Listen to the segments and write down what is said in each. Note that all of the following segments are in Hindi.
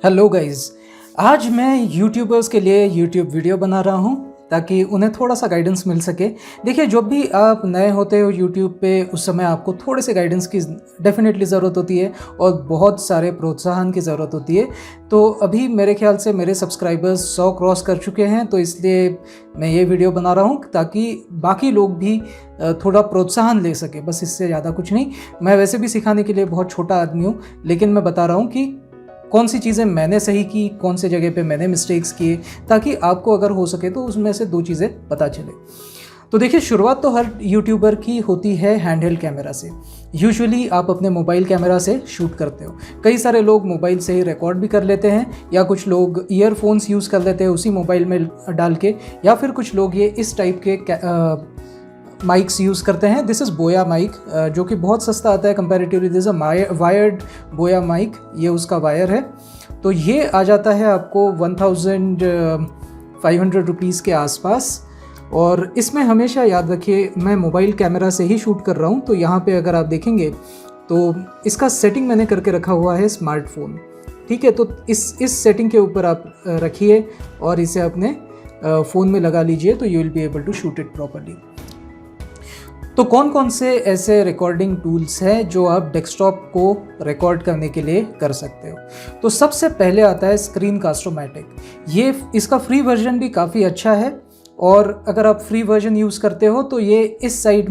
हेलो गाइस, आज मैं यूट्यूबर्स के लिए यूट्यूब वीडियो बना रहा हूँ ताकि उन्हें थोड़ा सा गाइडेंस मिल सके। देखिए, जब भी आप नए होते हो यूट्यूब पे उस समय आपको थोड़े से गाइडेंस की डेफिनेटली ज़रूरत होती है और बहुत सारे प्रोत्साहन की ज़रूरत होती है। तो अभी मेरे ख्याल से मेरे सब्सक्राइबर्स 100 क्रॉस कर चुके हैं, तो इसलिए मैं ये वीडियो बना रहा हूँ ताकि बाकी लोग भी थोड़ा प्रोत्साहन ले सके, बस इससे ज़्यादा कुछ नहीं। मैं वैसे भी सिखाने के लिए बहुत छोटा आदमी हूँ, लेकिन मैं बता रहा हूँ कि कौन सी चीज़ें मैंने सही की, कौन से जगह पे मैंने मिस्टेक्स किए, ताकि आपको अगर हो सके तो उसमें से 2 चीज़ें पता चले। तो देखिए, शुरुआत तो हर यूट्यूबर की होती है हैंडहेल्ड कैमरा से। यूजुअली आप अपने मोबाइल कैमरा से शूट करते हो। कई सारे लोग मोबाइल से ही रिकॉर्ड भी कर लेते हैं, या कुछ लोग ईयरफोन्स यूज़ कर लेते हैं उसी मोबाइल में डाल के, या फिर कुछ लोग ये इस टाइप के माइक्स यूज़ करते हैं। दिस इज़ बोया माइक, जो कि बहुत सस्ता आता है comparatively. This a wired Boya mic, ये उसका वायर है। तो ये आ जाता है आपको 1500 रुपीज़ के आसपास। और इसमें हमेशा याद रखिए, मैं मोबाइल कैमरा से ही शूट कर रहा हूँ। तो यहाँ पे अगर आप देखेंगे तो इसका सेटिंग मैंने करके रखा हुआ है स्मार्टफोन, ठीक है। तो इस सेटिंग के ऊपर आप रखिए और इसे अपने फ़ोन में लगा लीजिए, तो you will be able to shoot it properly. तो कौन कौन से ऐसे रिकॉर्डिंग टूल्स हैं जो आप डेस्कटॉप को रिकॉर्ड करने के लिए कर सकते हो। तो सबसे पहले आता है स्क्रीनकास्ट-ओ-मैटिक। ये इसका फ्री वर्जन भी काफ़ी अच्छा है, और अगर आप फ्री वर्जन यूज़ करते हो तो ये इस साइड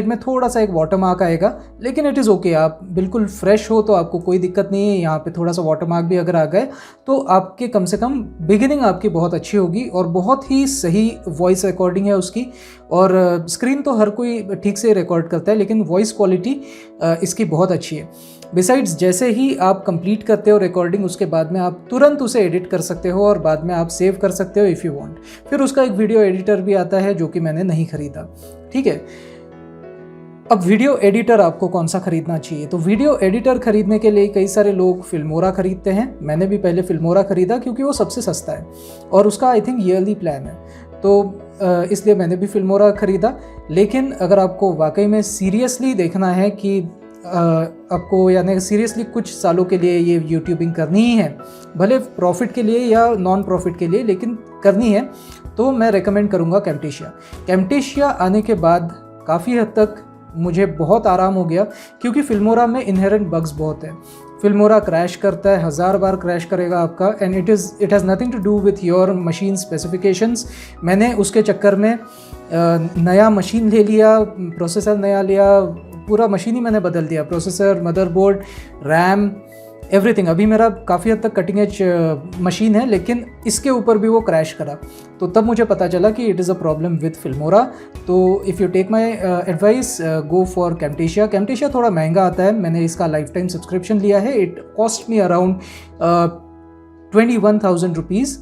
में थोड़ा सा एक वाटरमार्क आएगा, लेकिन इट इज़ ओके। आप बिल्कुल फ्रेश हो तो आपको कोई दिक्कत नहीं है। यहाँ पे थोड़ा सा वाटरमार्क भी अगर आ गए तो आपके कम से कम बिगिनिंग आपकी बहुत अच्छी होगी, और बहुत ही सही वॉइस रिकॉर्डिंग है उसकी। और स्क्रीन तो हर कोई ठीक से रिकॉर्ड करता है, लेकिन वॉइस क्वालिटी इसकी बहुत अच्छी है। बिसाइड्स, जैसे ही आप कंप्लीट करते हो रिकॉर्डिंग, उसके बाद में आप तुरंत उसे एडिट कर सकते हो और बाद में आप सेव कर सकते हो इफ़ यू वांट। फिर उसका एक वीडियो एडिटर भी आता है जो कि मैंने नहीं खरीदा, ठीक है। अब वीडियो एडिटर आपको कौन सा खरीदना चाहिए? तो वीडियो एडिटर खरीदने के लिए कई सारे लोग फिल्मोरा खरीदते हैं। मैंने भी पहले फिल्मोरा खरीदा क्योंकि वो सबसे सस्ता है और उसका आई थिंक ईयरली प्लान है, तो इसलिए मैंने भी फिल्मोरा खरीदा। लेकिन अगर आपको वाकई में सीरियसली देखना है कि आपको यानी सीरियसली कुछ सालों के लिए ये यूट्यूबिंग करनी ही है, भले प्रॉफिट के लिए या नॉन प्रॉफिट के लिए, लेकिन करनी है, तो मैं रेकमेंड करूँगा कैमटेशिया। कैमटेशिया आने के बाद काफ़ी हद तक मुझे बहुत आराम हो गया, क्योंकि फिल्मोरा में इनहेरेंट बग्स बहुत हैं। फिल्मोरा क्रैश करता है, 1000 बार क्रैश करेगा आपका, and it has nothing to do with your machine specifications. मैंने उसके चक्कर में नया मशीन ले लिया, प्रोसेसर नया लिया, पूरा मशीन ही मैंने बदल दिया, प्रोसेसर, मदरबोर्ड, रैम, एवरीथिंग। अभी मेरा काफ़ी हद तक कटिंग एज मशीन है, लेकिन इसके ऊपर भी वो क्रैश करा। तो तब मुझे पता चला कि it is a problem with Filmora. तो if you take my advice, go for Camtasia. Camtasia थोड़ा महंगा आता है, मैंने इसका लाइफ टाइम सब्सक्रिप्शन लिया है। It cost me around 21,000 rupees,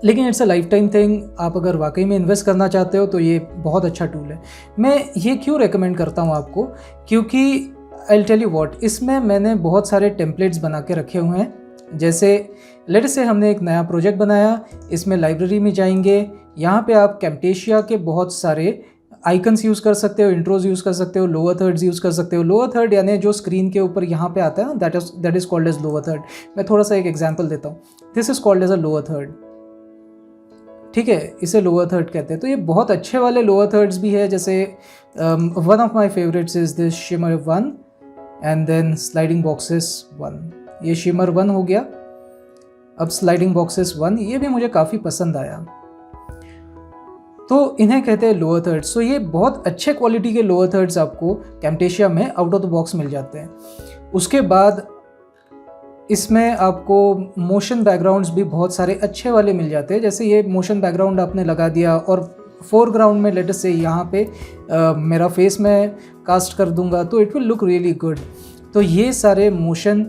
लेकिन it's a life time thing. आप अगर वाकई में इन्वेस्ट करना चाहते हो तो ये बहुत अच्छा टूल है। मैं ये क्यों रेकमेंड करता हूँ आपको, क्योंकि I will tell you what, इसमें मैंने बहुत सारे टेम्पलेट्स बना के रखे हुए हैं। जैसे लेट्स से हमने एक नया प्रोजेक्ट बनाया, इसमें लाइब्रेरी में जाएंगे, यहाँ पे आप कैमटेशिया के बहुत सारे आइकन्स यूज़ कर सकते हो, इंट्रोज यूज़ कर सकते हो, लोअर थर्ड्स यूज़ कर सकते हो। लोअर थर्ड यानी जो स्क्रीन के ऊपर यहाँ पे आता है ना, that is called as lower third. मैं थोड़ा सा एक एग्जाम्पल देता हूँ। This is called as a lower third, ठीक है, इसे लोअर थर्ड कहते हैं। तो ये बहुत अच्छे वाले लोअर थर्ड्स भी है, जैसे one of my favourites is this shimmer 1 and then sliding boxes 1। ये शिमर 1 हो गया, अब स्लाइडिंग बॉक्सेस 1, ये भी मुझे काफ़ी पसंद आया। तो इन्हें कहते हैं लोअर थर्ड्स। तो ये बहुत अच्छे क्वालिटी के लोअर थर्ड्स आपको कैमटेशिया में आउट ऑफ द बॉक्स मिल जाते हैं। उसके बाद इसमें आपको मोशन बैकग्राउंड्स भी बहुत सारे अच्छे वाले मिल जाते हैं। जैसे ये मोशन बैकग्राउंड आपने लगा दिया और फोरग्राउंड में लेट्स से यहाँ पे मेरा फेस में कास्ट कर दूंगा, तो it will look really good. तो ये सारे मोशन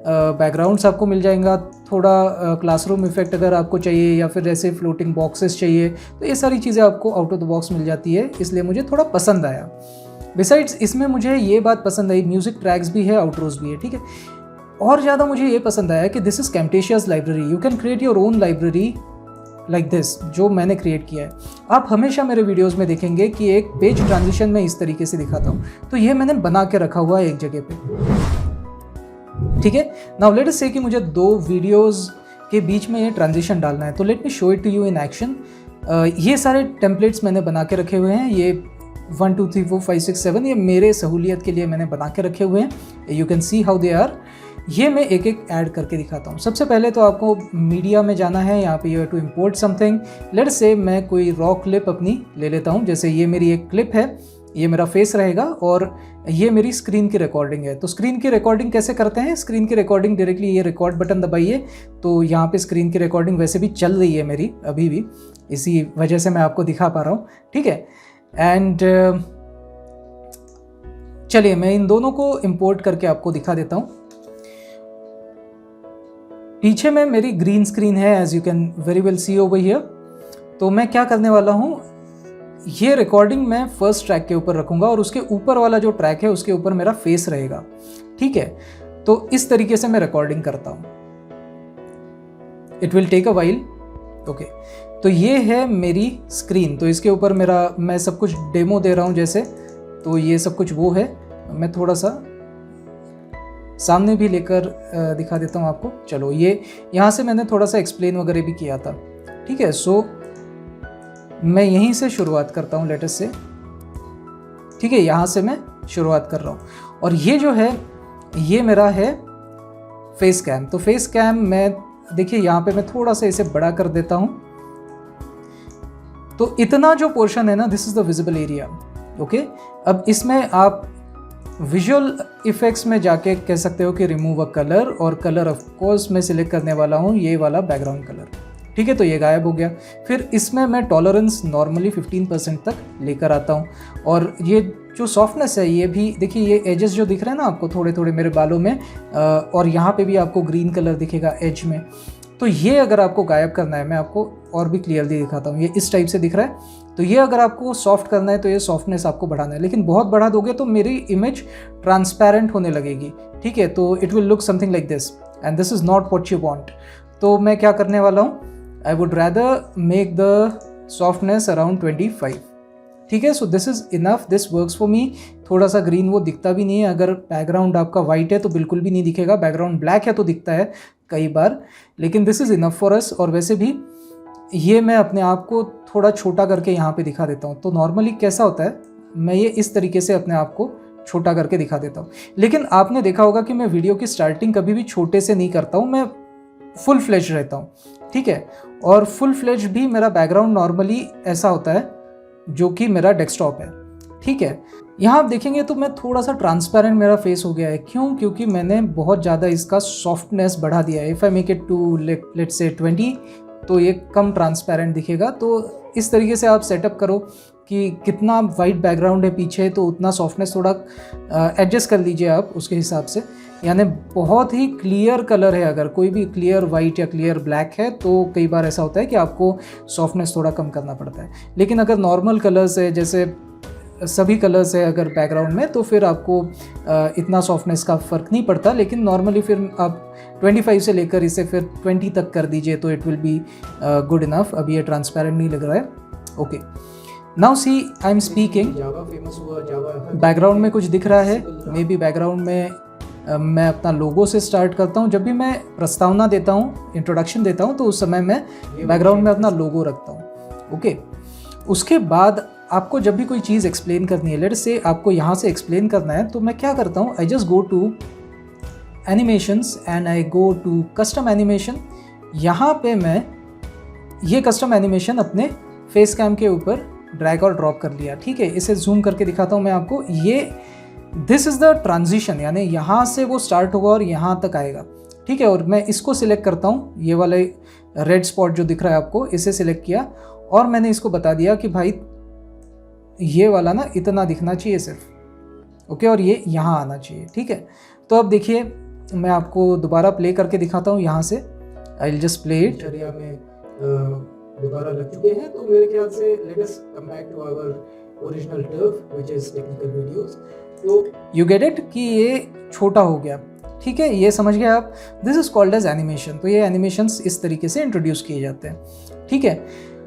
बैकग्राउंड्स आपको मिल जाएगा। थोड़ा क्लासरूम इफेक्ट अगर आपको चाहिए, या फिर ऐसे फ्लोटिंग बॉक्सेस चाहिए, तो ये सारी चीज़ें आपको आउट ऑफ द बॉक्स मिल जाती है, इसलिए मुझे थोड़ा पसंद आया। बिसाइड्स, इसमें मुझे ये बात पसंद आई, म्यूज़िक ट्रैक्स भी है, आउटरोज भी है, ठीक है। और ज़्यादा मुझे ये पसंद आया कि this is Camtasia's library. You can create your own library like this, जो मैंने क्रिएट किया है। आप हमेशा मेरे वीडियोस में देखेंगे कि एक पेज ट्रांजिशन में इस तरीके से दिखाता हूँ, तो ये मैंने बना के रखा हुआ है एक जगह पे। ठीक है। नाउ लेट अस से कि मुझे 2 वीडियोस के बीच में ये ट्रांजिशन डालना है, तो let me show it to you in action. ये सारे टेम्पलेट्स मैंने बना के रखे हुए हैं, ये 1 2 3 4 5 6 7 ये मेरे सहूलियत के लिए मैंने बना के रखे हुए हैं। You can see how they are. ये मैं एक एक ऐड करके दिखाता हूँ। सबसे पहले तो आपको मीडिया में जाना है, यहाँ पे you have to import something. Let's say मैं कोई रॉ क्लिप अपनी ले लेता हूँ, जैसे ये मेरी एक क्लिप है, ये मेरा फेस रहेगा और ये मेरी स्क्रीन की रिकॉर्डिंग है। तो स्क्रीन की रिकॉर्डिंग कैसे करते हैं? स्क्रीन की रिकॉर्डिंग डायरेक्टली ये रिकॉर्ड बटन दबाइए, तो यहाँ पे स्क्रीन की रिकॉर्डिंग वैसे भी चल रही है मेरी अभी भी, इसी वजह से मैं आपको दिखा पा रहा हूँ, ठीक है। एंड चलिए मैं इन दोनों को इंपोर्ट करके आपको दिखा देता हूँ। पीछे में मेरी ग्रीन स्क्रीन है, as you can very well see over here. तो मैं क्या करने वाला हूँ, ये रिकॉर्डिंग मैं फर्स्ट ट्रैक के ऊपर रखूँगा और उसके ऊपर वाला जो ट्रैक है उसके ऊपर मेरा फेस रहेगा, ठीक है। तो इस तरीके से मैं रिकॉर्डिंग करता हूँ। It will take a while, okay. तो ये है मेरी स्क्रीन, तो इसके ऊपर मेरा मैं सब कुछ डेमो दे रहा हूँ जैसे, तो ये सब कुछ वो है। मैं थोड़ा सा सामने भी लेकर दिखा देता हूँ आपको। चलो ये यहाँ से मैंने थोड़ा सा एक्सप्लेन वगैरह भी किया था, ठीक है। सो मैं यहीं से शुरुआत करता हूँ, लेटेस्ट से, ठीक है। यहाँ से मैं शुरुआत कर रहा हूँ और ये जो है ये मेरा है फेस कैम। तो फेस कैम मैं देखिए यहाँ पे मैं थोड़ा सा इसे बड़ा कर देता हूँ। तो इतना जो पोर्शन है ना, this is the visible area, okay. अब इसमें आप विजुअल इफेक्ट्स में जाके कह सकते हो कि रिमूव अ कलर, और कलर ऑफ कोर्स मैं सिलेक्ट करने वाला हूँ ये वाला बैकग्राउंड कलर, ठीक है। तो ये गायब हो गया। फिर इसमें मैं टॉलरेंस नॉर्मली 15% तक लेकर आता हूँ और ये जो सॉफ्टनेस है ये भी देखिए, ये एजेस जो दिख रहे हैं ना आपको थोड़े थोड़े मेरे बालों में, और यहाँ पे भी आपको ग्रीन कलर दिखेगा एज में। तो ये अगर आपको गायब करना है, मैं आपको और भी क्लियरली दिखाता हूँ, ये इस टाइप से दिख रहा है। तो ये अगर आपको सॉफ्ट करना है तो ये सॉफ्टनेस आपको बढ़ाना है, लेकिन बहुत बढ़ा दोगे तो मेरी इमेज ट्रांसपेरेंट होने लगेगी, ठीक है। तो it will look something like this and this is not what you want. तो मैं क्या करने वाला हूँ, I would rather make the softness around 25, ठीक है। So this is enough, this works for me. थोड़ा सा ग्रीन वो दिखता भी नहीं है, अगर बैकग्राउंड आपका वाइट है तो बिल्कुल भी नहीं दिखेगा, बैकग्राउंड ब्लैक है तो दिखता है कई बार, लेकिन this is enough for us. और वैसे भी ये मैं अपने आप को थोड़ा छोटा करके यहाँ पे दिखा देता हूँ। तो नॉर्मली कैसा होता है, मैं ये इस तरीके से अपने आप को छोटा करके दिखा देता हूँ। लेकिन आपने देखा होगा कि मैं वीडियो की स्टार्टिंग कभी भी छोटे से नहीं करता हूँ, मैं फुल फ्लेज रहता हूँ, ठीक है। और फुल फ्लेज भी मेरा बैकग्राउंड नॉर्मली ऐसा होता है जो कि मेरा डेस्कटॉप है, ठीक है। यहाँ आप देखेंगे तो मैं थोड़ा सा ट्रांसपेरेंट मेरा फेस हो गया है, क्यों? क्योंकि मैंने बहुत ज़्यादा इसका सॉफ्टनेस बढ़ा दिया है। If I make it to let's say 20, तो ये कम ट्रांसपेरेंट दिखेगा। तो इस तरीके से आप सेटअप करो कि कितना वाइट बैकग्राउंड है पीछे, तो उतना सॉफ्टनेस थोड़ा एडजस्ट कर लीजिए आप उसके हिसाब से। यानी बहुत ही क्लियर कलर है, अगर कोई भी क्लियर वाइट या क्लियर ब्लैक है तो कई बार ऐसा होता है कि आपको सॉफ्टनेस थोड़ा कम करना पड़ता है। लेकिन अगर नॉर्मल कलर्स है, जैसे सभी कलर्स है अगर बैकग्राउंड में, तो फिर आपको इतना सॉफ्टनेस का फ़र्क नहीं पड़ता। लेकिन नॉर्मली फिर आप 25 से लेकर इसे फिर 20 तक कर दीजिए तो it will be good enough. अभी ये ट्रांसपेरेंट नहीं लग रहा है, okay. Now see I am speaking, background में कुछ दिख रहा है, मे बी बैकग्राउंड में मैं अपना लोगो से स्टार्ट करता हूँ। जब भी मैं प्रस्तावना देता हूँ, इंट्रोडक्शन देता हूँ, तो उस समय मैं बैकग्राउंड में अपना लोगो रखता हूँ, ओके। उसके बाद आपको जब भी कोई चीज़ एक्सप्लेन करनी है, लेट्स से आपको यहाँ से एक्सप्लेन करना है, तो मैं क्या करता हूँ, I just go to animations and I go to custom animation. यहाँ पे मैं ये कस्टम एनिमेशन अपने फेस कैम के ऊपर ड्रैग और ड्रॉप कर लिया, ठीक है। इसे जूम करके दिखाता हूँ मैं आपको। ये दिस इज़ द ट्रांजिशन, यानी यहाँ से वो स्टार्ट होगा और यहाँ तक आएगा, ठीक है। और मैं इसको सिलेक्ट करता हूँ, ये वाले रेड स्पॉट जो दिख रहा है आपको, इसे सिलेक्ट किया और मैंने इसको बता दिया कि भाई ये वाला ना इतना दिखना चाहिए सिर्फ, ओके, और ये यहाँ आना चाहिए, ठीक है। तो अब देखिए मैं आपको दोबारा प्ले करके दिखाता हूँ यहाँ से। I will just play it. Area में दोबारा लग चुके हैं, तो मेरे ख्याल से let us come back to our original turf which is technical videos. तो यू गेट इट कि ये छोटा हो गया, ठीक है, ये समझ गए आप। This is called as animation. तो ये एनिमेशंस इस तरीके से इंट्रोड्यूस किए जाते हैं, ठीक है।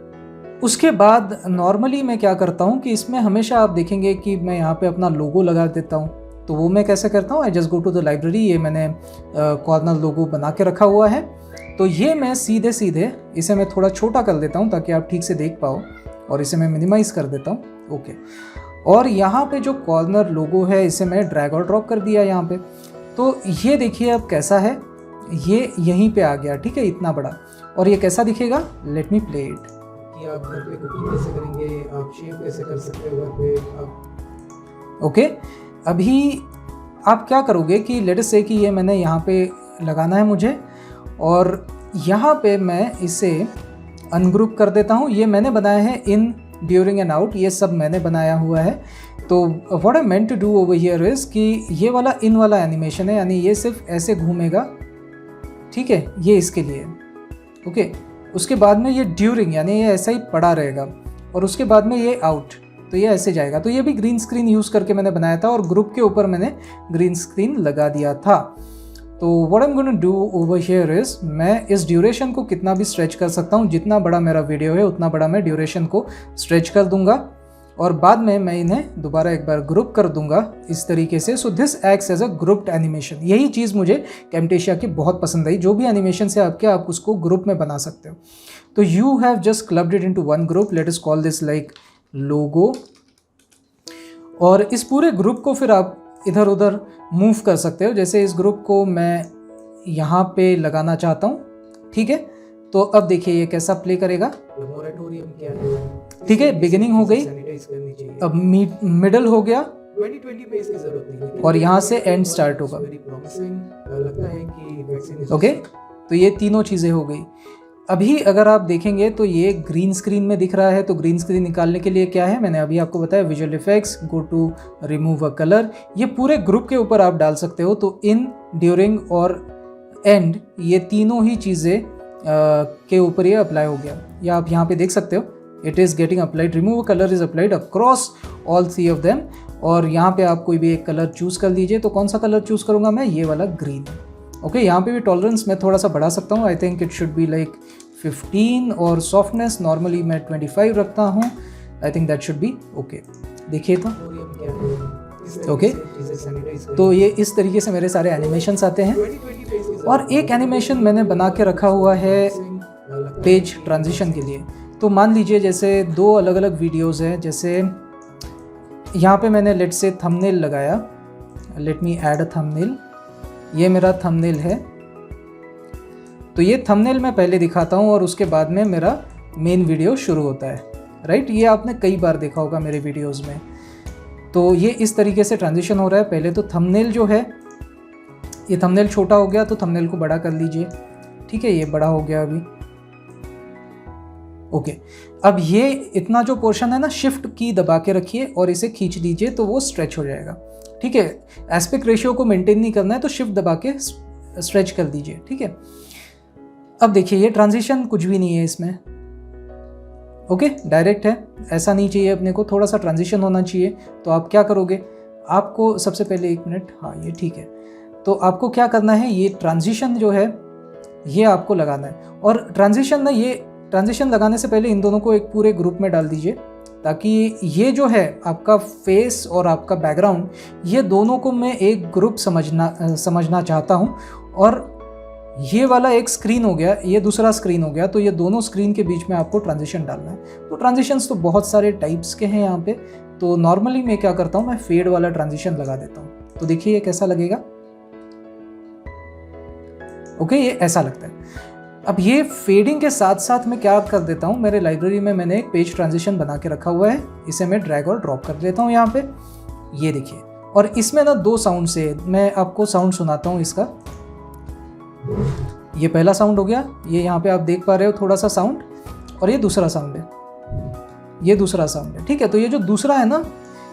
उसके बाद नॉर्मली मैं क्या करता हूँ कि इसमें हमेशा आप देखेंगे कि मैं यहाँ पे अपना लोगो लगा देता हूँ। तो वो मैं कैसे करता हूँ, I just go to the library. ये मैंने कॉर्नर लोगो बना के रखा हुआ है, तो ये मैं सीधे सीधे इसे मैं थोड़ा छोटा कर देता हूँ ताकि आप ठीक से देख पाओ, और इसे मैं मिनिमाइज़ कर देता हूँ। ओके, और यहाँ पे जो कॉर्नर लोगो है इसे मैं ड्रैग और ड्रॉप कर दिया यहाँ पे। तो ये देखिए अब कैसा है, ये यहीं पे आ गया, ठीक है, इतना बड़ा। और ये कैसा दिखेगा, लेट मी प्ले इट। कि आप घर पे कुकिंग कैसे करेंगे, आप शेव कैसे कर सकते हो घर पे आप। ओके, अभी आप क्या करोगे कि लेट अस से कि ये मैंने यहाँ पे लगाना है मुझे, और यहाँ पे मैं इसे अनग्रुप कर देता हूँ। ये मैंने बनाया है इन, ड्यूरिंग एंड आउट, ये सब मैंने बनाया हुआ है। तो what I meant to do over here is कि ये वाला इन वाला एनिमेशन है, यानी ये सिर्फ ऐसे घूमेगा, ठीक है, ये इसके लिए। ओके, उसके बाद में ये ड्यूरिंग, यानी ये ऐसा ही पड़ा रहेगा, और उसके बाद में ये आउट, तो ये ऐसे जाएगा। तो ये भी ग्रीन स्क्रीन यूज़ करके मैंने बनाया था, और ग्रुप के ऊपर मैंने ग्रीन स्क्रीन लगा दिया था। तो what I am gonna do over here is, मैं इस ड्यूरेशन को कितना भी स्ट्रेच कर सकता हूँ। जितना बड़ा मेरा वीडियो है उतना बड़ा मैं ड्यूरेशन को स्ट्रेच कर दूंगा, और बाद में मैं इन्हें दोबारा एक बार ग्रुप कर दूंगा इस तरीके से। So this acts as a grouped animation. यही चीज़ मुझे कैमटेशिया की बहुत पसंद आई, जो भी एनिमेशन से आपके, आप उसको ग्रुप में बना सकते हो। तो you have just clubbed it into one group, let us call this like logo. और इस पूरे ग्रुप को फिर आप इधर उधर मूव कर सकते हो। जैसे इस ग्रुप को मैं यहाँ पे लगाना चाहता हूँ, ठीक है, तो अब देखिए ये कैसा प्ले करेगा। मोरेटोरियम क्या है, ठीक है, बिगिनिंग हो गई, सैनिटाइज करनी चाहिए। अब मिडल हो गया, 2020 में इसकी जरूरत नहीं है, और यहाँ से एंड स्टार्ट होगा। वेरी प्रॉमिसिंग लगता है कि वैक्सीन। ओके, तो ये तीनों चीज़ें हो गई। अभी अगर आप देखेंगे तो ये ग्रीन स्क्रीन में दिख रहा है, तो ग्रीन स्क्रीन निकालने के लिए क्या है, मैंने अभी आपको बताया, visual effects, go to remove a colour. ये पूरे ग्रुप के ऊपर आप डाल सकते हो। तो इन, ड्यूरिंग और एंड, ये तीनों ही चीज़ें के ऊपर ये अप्लाई हो गया। या आप यहाँ पे देख सकते हो, it is getting applied, remove colour is applied across all 3 of them. और यहाँ पे आप कोई भी एक कलर चूज़ कर लीजिए। तो कौन सा कलर चूज़ करूँगा मैं, ये वाला ग्रीन। ओके, यहाँ पे भी टॉलरेंस मैं थोड़ा सा बढ़ा सकता हूँ। I think it should be like 15, और सॉफ्टनेस नॉर्मली मैं 25 रखता हूँ। I think that should be okay. देखिए तो ओके, तो ये इस तरीके से मेरे सारे एनिमेशंस आते हैं। और एक एनिमेशन मैंने बना के रखा हुआ है पेज ट्रांजिशन के लिए। तो मान लीजिए जैसे 2 अलग अलग वीडियोस हैं, जैसे यहाँ पे मैंने लेट से थंबनेल लगाया, लेट मी ऐड अ थंबनेल। ये मेरा थंबनेल है, तो ये थंबनेल मैं पहले दिखाता हूँ और उसके बाद में मेरा मेन वीडियो शुरू होता है, राइट। ये आपने कई बार देखा होगा मेरे वीडियोस में। तो ये इस तरीके से ट्रांजिशन हो रहा है। पहले तो थंबनेल जो है, ये थंबनेल छोटा हो गया, तो थंबनेल को बड़ा कर लीजिए, ठीक है, ये बड़ा हो गया अभी। ओके, अब ये इतना जो पोर्शन है ना, शिफ्ट की दबा के रखिए और इसे खींच दीजिए, तो वो स्ट्रेच हो जाएगा, ठीक है। एस्पेक्ट रेशियो को मेंटेन नहीं करना है, तो शिफ्ट दबा के स्ट्रेच कर दीजिए, ठीक है। अब देखिए ये ट्रांजिशन कुछ भी नहीं है इसमें, ओके, डायरेक्ट है, ऐसा नहीं चाहिए अपने को, थोड़ा सा ट्रांजिशन होना चाहिए। तो आप क्या करोगे, आपको सबसे पहले 1 मिनट, हाँ ये ठीक है। तो आपको क्या करना है, ये ट्रांजिशन जो है ये आपको लगाना है। और ट्रांजिशन ना, ये ट्रांजिशन लगाने से पहले इन दोनों को एक पूरे ग्रुप में डाल दीजिए, ताकि ये जो है आपका फेस और आपका बैकग्राउंड, ये दोनों को मैं एक ग्रुप समझना चाहता हूँ। और ये वाला एक स्क्रीन हो गया, ये दूसरा स्क्रीन हो गया, तो ये दोनों स्क्रीन के बीच में आपको ट्रांजिशन डालना है। तो ट्रांजिशंस तो बहुत सारे टाइप्स के हैं यहाँ पे। तो नॉर्मली मैं क्या करता हूँ, मैं फेड वाला ट्रांजिशन लगा देता हूँ। तो देखिए ये कैसा लगेगा, ओके, ये ऐसा लगता है। अब ये फेडिंग के साथ साथ मैं क्या कर देता हूँ, मेरे लाइब्रेरी में मैंने एक पेज ट्रांजिशन बना के रखा हुआ है, इसे मैं ड्रैग और ड्रॉप कर देता हूँ यहाँ पे, ये देखिए। और इसमें ना 2 साउंड से मैं आपको साउंड सुनाता हूँ इसका। ये पहला साउंड हो गया, ये यहाँ पे आप देख पा रहे हो थोड़ा सा साउंड, और ये दूसरा साउंड है, ये दूसरा साउंड है, ठीक है। तो ये जो दूसरा है ना,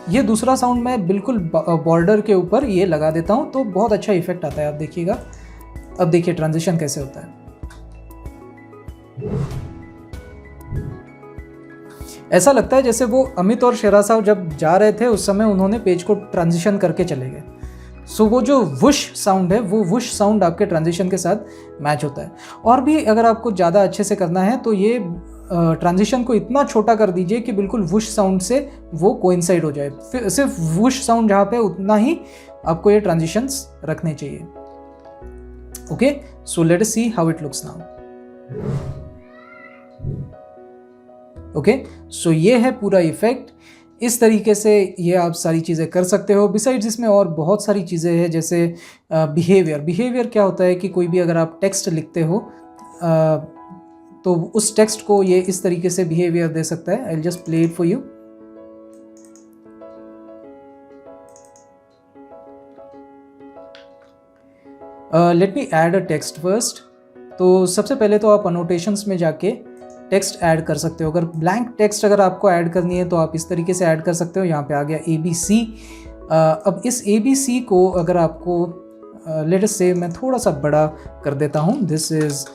ये दूसरा साउंड मैं बिल्कुल बॉर्डर के ऊपर ये लगा देता हूँ, तो बहुत अच्छा इफेक्ट आता है, आप देखिएगा। अब देखिए ट्रांजिशन कैसे होता है, ऐसा लगता है जैसे वो अमित और शेरा साहब जब जा रहे थे उस समय उन्होंने पेज को ट्रांजिशन करके चले गए। सो वो जो वुश साउंड है, वो वुश साउंड आपके ट्रांजिशन के साथ मैच होता है। और भी अगर आपको ज़्यादा अच्छे से करना है तो ये ट्रांजिशन को इतना छोटा कर दीजिए कि बिल्कुल वुश साउंड से वो कोइंसाइड हो जाए। सिर्फ वुश साउंड जहाँ पे उतना ही आपको ये ट्रांजिशंस रखने चाहिए। Okay, so let us see how it looks now. Okay, so ये है पूरा इफेक्ट। इस तरीके से ये आप सारी चीज़ें कर सकते हो। बिसाइड्स इसमें और बहुत सारी चीज़ें हैं, जैसे बिहेवियर क्या होता है कि कोई भी अगर आप टेक्स्ट लिखते हो तो उस टेक्स्ट को ये इस तरीके से बिहेवियर दे सकता है। आई will just play it for you. Let me add a text first. तो सबसे पहले तो आप अनोटेशंस में जाके टेक्स्ट ऐड कर सकते हो। अगर ब्लैंक टेक्स्ट अगर आपको ऐड करनी है तो आप इस तरीके से ऐड कर सकते हो। यहाँ पे आ गया ABC। अब इस ABC को अगर आपको लेट अस से मैं थोड़ा सा बड़ा कर देता हूँ। This is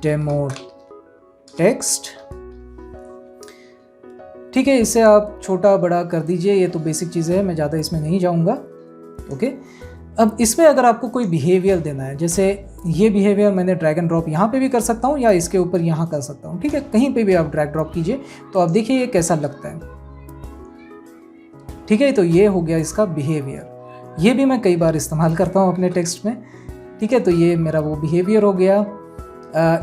demo text. ठीक है, इसे आप छोटा बड़ा कर दीजिए, ये तो बेसिक चीज़ें हैं, मैं ज़्यादा इसमें नहीं जाऊँगा। ओके, अब इसमें अगर आपको कोई बिहेवियर देना है, जैसे ये बिहेवियर मैंने ड्रैग एंड ड्रॉप यहाँ पे भी कर सकता हूँ या इसके ऊपर यहाँ कर सकता हूँ। ठीक है, कहीं पे भी आप ड्रैग ड्रॉप कीजिए तो आप देखिए ये कैसा लगता है। ठीक है, तो ये हो गया इसका बिहेवियर। ये भी मैं कई बार इस्तेमाल करता हूँ अपने टेक्स्ट में। ठीक है, तो ये मेरा वो बिहेवियर हो गया।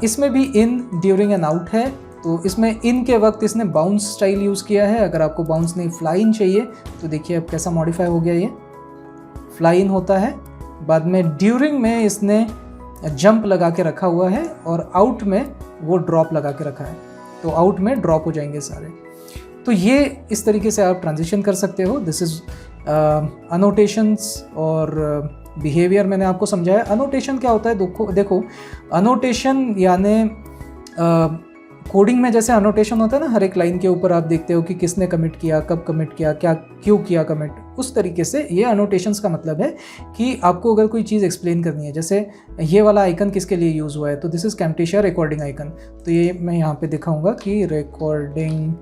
इसमें भी इन, ड्यूरिंग एंड आउट है, तो इसमें इन के वक्त इसने बाउंस स्टाइल यूज़ किया है। अगर आपको बाउंस नहीं फ्लाई इन चाहिए तो देखिए अब कैसा मॉडिफाई हो गया, ये फ्लाई इन होता है। बाद में ड्यूरिंग में इसने जंप लगा के रखा हुआ है और आउट में वो ड्रॉप लगा के रखा है, तो आउट में ड्रॉप हो जाएंगे सारे। तो ये इस तरीके से आप ट्रांजिशन कर सकते हो। दिस इज अनोटेशंस और बिहेवियर मैंने आपको समझाया। अनोटेशन क्या होता है, देखो अनोटेशन यानी कोडिंग में जैसे अनोटेशन होता है ना, हर एक लाइन के ऊपर आप देखते हो कि किसने कमिट किया, कब कमिट किया, क्या क्यों किया कमिट, उस तरीके से ये अनोटेशंस का मतलब है कि आपको अगर कोई चीज़ एक्सप्लेन करनी है, जैसे ये वाला आइकन किसके लिए यूज़ हुआ है, तो this is Camtasia recording icon. तो ये मैं यहाँ पे दिखाऊंगा कि recording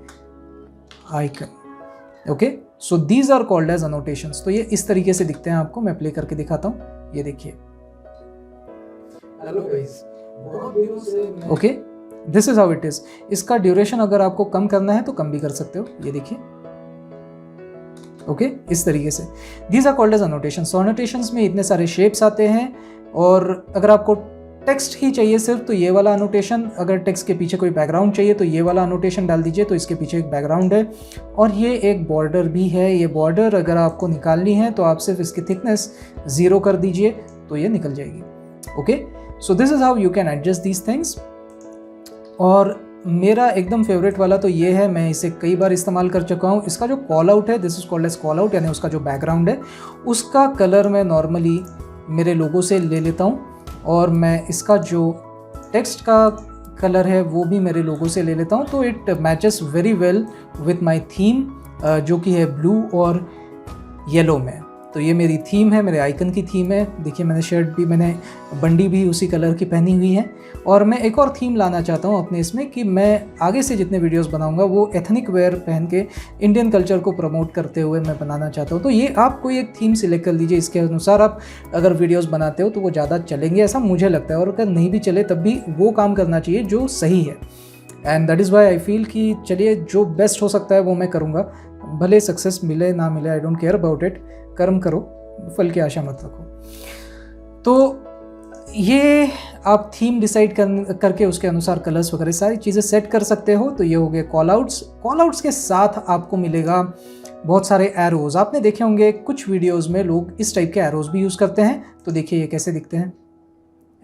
icon. Okay, so these are called as annotations. तो ये इस तरीके से दिखते हैं आपको। मैं प्ले करके दिखाता हूँ, ये देखिए। हेलो गाइस, बहुत दिनों से okay, this is how it is. इसका ड्यूरेशन अगर आपको कम करना है तो कम भी कर सकते हो, ये देखिए। ओके, इस तरीके से दीज आर कॉल्ड एज अनोटेशंस। सो अनोटेशंस में इतने सारे शेप्स आते हैं, और अगर आपको टेक्स्ट ही चाहिए सिर्फ तो ये वाला अनोटेशन, अगर टेक्स्ट के पीछे कोई बैकग्राउंड चाहिए तो ये वाला अनोटेशन डाल दीजिए, तो इसके पीछे एक बैकग्राउंड है और ये एक बॉर्डर भी है। ये बॉर्डर अगर आपको निकालनी है तो आप सिर्फ इसकी थिकनेस 0 कर दीजिए तो ये निकल जाएगी। Okay, so this is how you can adjust these things. और मेरा एकदम फेवरेट वाला तो ये है, मैं इसे कई बार इस्तेमाल कर चुका हूँ। इसका जो कॉल आउट है, this is called as call out, यानी उसका जो बैकग्राउंड है उसका कलर मैं नॉर्मली मेरे लोगो से ले लेता हूँ, और मैं इसका जो टेक्स्ट का कलर है वो भी मेरे लोगो से ले लेता हूँ। तो it matches very well with my theme, जो कि है ब्लू और येलो में। तो ये मेरी थीम है, मेरे आइकन की थीम है। देखिए मैंने शर्ट भी, मैंने बंडी भी उसी कलर की पहनी हुई है। और मैं एक और थीम लाना चाहता हूँ अपने इसमें कि मैं आगे से जितने वीडियोस बनाऊंगा वो एथनिक वेयर पहन के इंडियन कल्चर को प्रमोट करते हुए मैं बनाना चाहता हूँ। तो ये आप कोई एक थीम सिलेक्ट कर लीजिए, इसके अनुसार आप अगर वीडियोज़ बनाते हो तो वो ज़्यादा चलेंगे, ऐसा मुझे लगता है। और अगर नहीं भी चले तब भी वो काम करना चाहिए जो सही है। And that is why I feel कि चलिए जो बेस्ट हो सकता है वो मैं करूँगा, भले सक्सेस मिले ना मिले, I don't care about it. कर्म करो, फल की आशा मत रखो। तो ये आप थीम डिसाइड करके उसके अनुसार कलर्स वगैरह सारी चीज़ें सेट कर सकते हो। तो ये हो गए कॉल आउट्स। कॉल आउट्स के साथ आपको मिलेगा बहुत सारे एरोज़। आपने देखे होंगे कुछ वीडियोज़ में लोग इस टाइप के एरोज़ भी यूज़ करते हैं। तो देखिए ये कैसे दिखते हैं,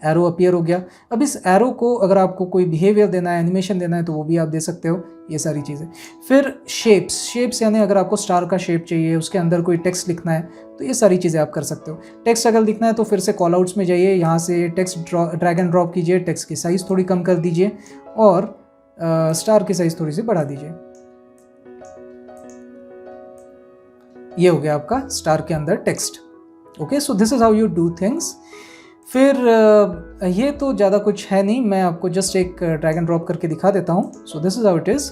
एरो अपीयर हो गया। अब इस एरो को अगर आपको कोई बिहेवियर देना है, एनिमेशन देना है, तो वो भी आप दे सकते हो, ये सारी चीज़ें। फिर शेप्स यानी अगर आपको स्टार का शेप चाहिए, उसके अंदर कोई टेक्स्ट लिखना है, तो ये सारी चीज़ें आप कर सकते हो। टेक्स्ट अगर लिखना है तो फिर से कॉल आउट्स में जाइए, यहाँ से टेक्स्ट ड्रैग एंड ड्रॉप कीजिए, टेक्स्ट की साइज़ थोड़ी कम कर दीजिए और स्टार की साइज़ थोड़ी सी बढ़ा दीजिए। ये हो गया आपका स्टार के अंदर text. Okay, so this is how you do things. फिर ये तो ज़्यादा कुछ है नहीं, मैं आपको जस्ट एक ड्रैग एंड ड्रॉप करके दिखा देता हूँ। So this is how it is.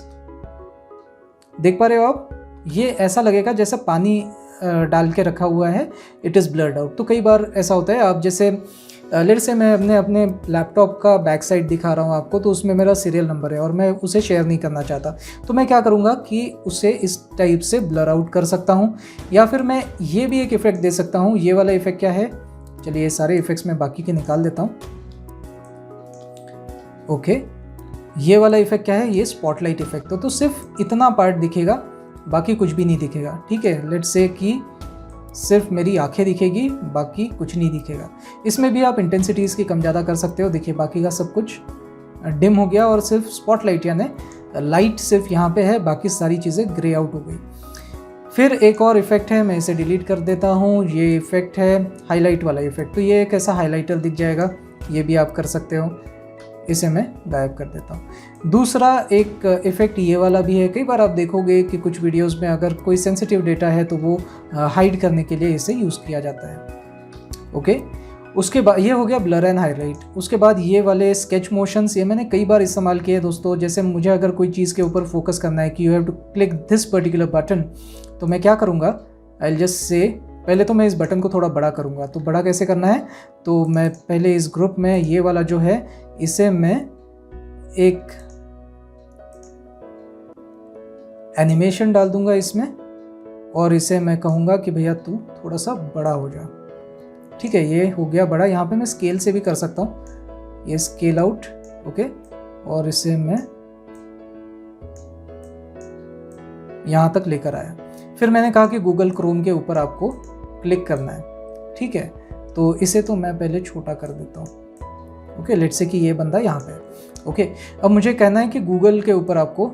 देख पा रहे हो आप, ये ऐसा लगेगा जैसे पानी डाल के रखा हुआ है, इट इज़ ब्लर्ड आउट। तो कई बार ऐसा होता है, आप जैसे लेट से मैं अपने लैपटॉप का बैक साइड दिखा रहा हूँ आपको, तो उसमें मेरा सीरियल नंबर है और मैं उसे शेयर नहीं करना चाहता, तो मैं क्या करूँगा कि उसे इस टाइप से ब्लर आउट कर सकता हूँ। या फिर मैं ये भी एक इफ़ेक्ट दे सकता हूँ। ये वाला इफ़ेक्ट क्या है, चलिए ये सारे इफ़ेक्ट्स मैं बाकी के निकाल देता हूँ। ओके, ये वाला इफ़ेक्ट क्या है, ये स्पॉटलाइट इफ़ेक्ट। तो सिर्फ इतना पार्ट दिखेगा, बाकी कुछ भी नहीं दिखेगा। ठीक है, लेट्स से कि सिर्फ मेरी आंखें दिखेगी, बाकी कुछ नहीं दिखेगा। इसमें भी आप इंटेंसिटीज़ की कम ज़्यादा कर सकते हो। देखिए बाकी का सब कुछ डिम हो गया और सिर्फ स्पॉटलाइट यानी लाइट सिर्फ यहाँ पे है, बाकी सारी चीज़ें ग्रे आउट हो गई। फिर एक और इफ़ेक्ट है, मैं इसे डिलीट कर देता हूँ। ये इफ़ेक्ट है हाईलाइट वाला इफ़ेक्ट। तो ये एक ऐसा हाईलाइटर दिख जाएगा, ये भी आप कर सकते हो। इसे मैं गायब कर देता हूँ। दूसरा एक इफ़ेक्ट ये वाला भी है। कई बार आप देखोगे कि कुछ वीडियोस में अगर कोई सेंसिटिव डेटा है तो वो हाइड करने के लिए इसे यूज़ किया जाता है। ओके, उसके बाद ये हो गया ब्लर एंड हाईलाइट। उसके बाद ये वाले स्केच मोशंस, ये मैंने कई बार इस्तेमाल किए दोस्तों। जैसे मुझे अगर कोई चीज़ के ऊपर फोकस करना है कि you have to click this particular button, तो मैं क्या करूँगा, आई विल जस्ट से, पहले तो मैं इस बटन को थोड़ा बड़ा करूँगा। तो बड़ा कैसे करना है, तो मैं पहले इस ग्रुप में ये वाला जो है इसे मैं एक एनिमेशन डाल दूंगा इसमें, और इसे मैं कहूँगा कि भैया तू थोड़ा सा बड़ा हो जा। ठीक है, ये हो गया बड़ा। यहाँ पे मैं स्केल से भी कर सकता हूँ, ये स्केल आउट। ओके, और इसे मैं यहाँ तक लेकर आया। फिर मैंने कहा कि गूगल क्रोम के ऊपर आपको क्लिक करना है। ठीक है, तो इसे तो मैं पहले छोटा कर देता हूँ। ओके, लेट्स से कि ये बंदा यहाँ पे है। ओके, अब मुझे कहना है कि गूगल के ऊपर आपको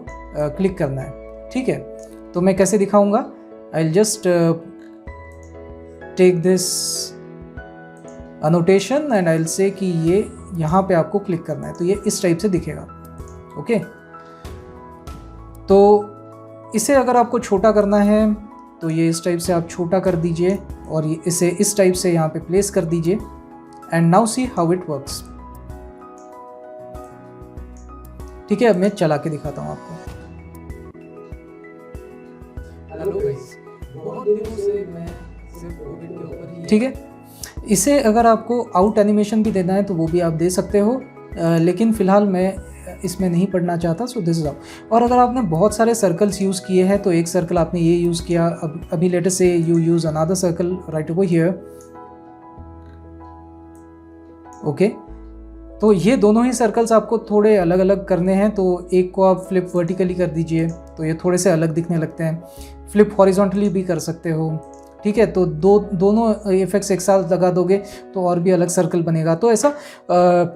क्लिक करना है। ठीक है, तो मैं कैसे दिखाऊंगा, I will just take this annotation and I will say कि ये यहाँ पे आपको क्लिक करना है, तो ये इस टाइप से दिखेगा। ओके, तो इसे अगर आपको छोटा करना है तो ये इस टाइप से आप छोटा कर दीजिए और ये इसे इस टाइप से यहाँ पे प्लेस कर दीजिए। And now see how it works. ठीक है, अब मैं चला के दिखाता हूँ आपको। हेलो गाइस, बहुत दिनों से मैं सिर्फ कोविड के ऊपर ही। ठीक है, इसे अगर आपको आउट एनिमेशन भी देना है तो वो भी आप दे सकते हो, लेकिन फ़िलहाल मैं इसमें नहीं पढ़ना चाहता, सो दिस इज आउट। और अगर आपने बहुत सारे सर्कल्स यूज़ किए हैं, तो एक सर्कल आपने ये यूज़ किया, अभी लेटेस्ट से you use another circle right over here. Okay, तो ये दोनों ही सर्कल्स आपको थोड़े अलग अलग करने हैं। तो एक को आप फ्लिप वर्टिकली कर दीजिए तो ये थोड़े से अलग दिखने लगते हैं। फ्लिप हॉरिजॉन्टली भी कर सकते हो। ठीक है, तो दोनों इफेक्ट्स एक साथ लगा दोगे तो और भी अलग सर्कल बनेगा। तो ऐसा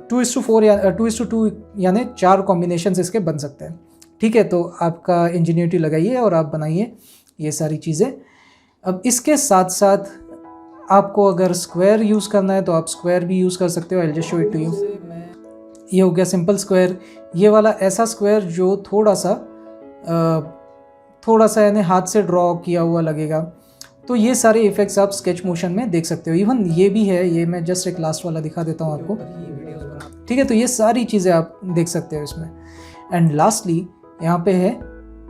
2:4 या 2:2 यानी 4 कॉम्बिनेशंस इसके बन सकते हैं। ठीक है, तो आपका इंजीनियरिटी लगाइए और आप बनाइए ये सारी चीज़ें। अब इसके साथ साथ आपको अगर स्क्वायर यूज़ करना है तो आप स्क्वायर भी यूज़ कर सकते हो। I will just show it to you. ये हो गया सिंपल स्क्वायर। ये वाला ऐसा स्क्वायर जो थोड़ा सा यानी हाथ से ड्रॉ किया हुआ लगेगा। तो ये सारे इफ़ेक्ट्स आप स्केच मोशन में देख सकते हो। इवन ये भी है, ये मैं जस्ट एक लास्ट वाला दिखा देता हूँ आपको। ठीक है, तो ये सारी चीज़ें आप देख सकते हो इसमें। एंड लास्टली यहाँ पे है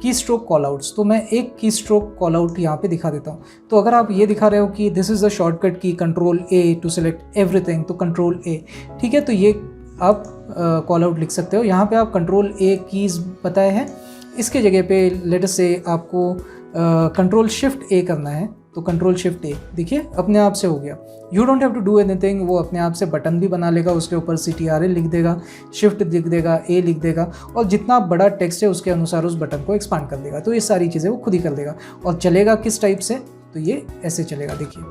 की स्ट्रोक कॉल आउट्स। तो मैं एक की स्ट्रोक कॉल आउट यहाँ पे दिखा देता हूँ। तो अगर आप ये दिखा रहे हो कि this is the shortcut key control A to select everything, तो कंट्रोल ए। ठीक है, तो ये आप कॉल आउट लिख सकते हो। यहाँ पे आप कंट्रोल ए कीज़ बताए हैं, इसके जगह पे लेट्स से आपको कंट्रोल शिफ्ट ए करना है, तो कंट्रोल शिफ्ट ए। देखिए अपने आप से हो गया। You don't have to do anything, वो अपने आप से बटन भी बना लेगा, उसके ऊपर CTRL लिख देगा, शिफ्ट लिख देगा, ए लिख देगा, और जितना बड़ा टेक्स्ट है उसके अनुसार उस बटन को एक्सपांड कर देगा। तो ये सारी चीज़ें वो खुद ही कर देगा। और चलेगा किस टाइप से, तो ये ऐसे चलेगा। देखिए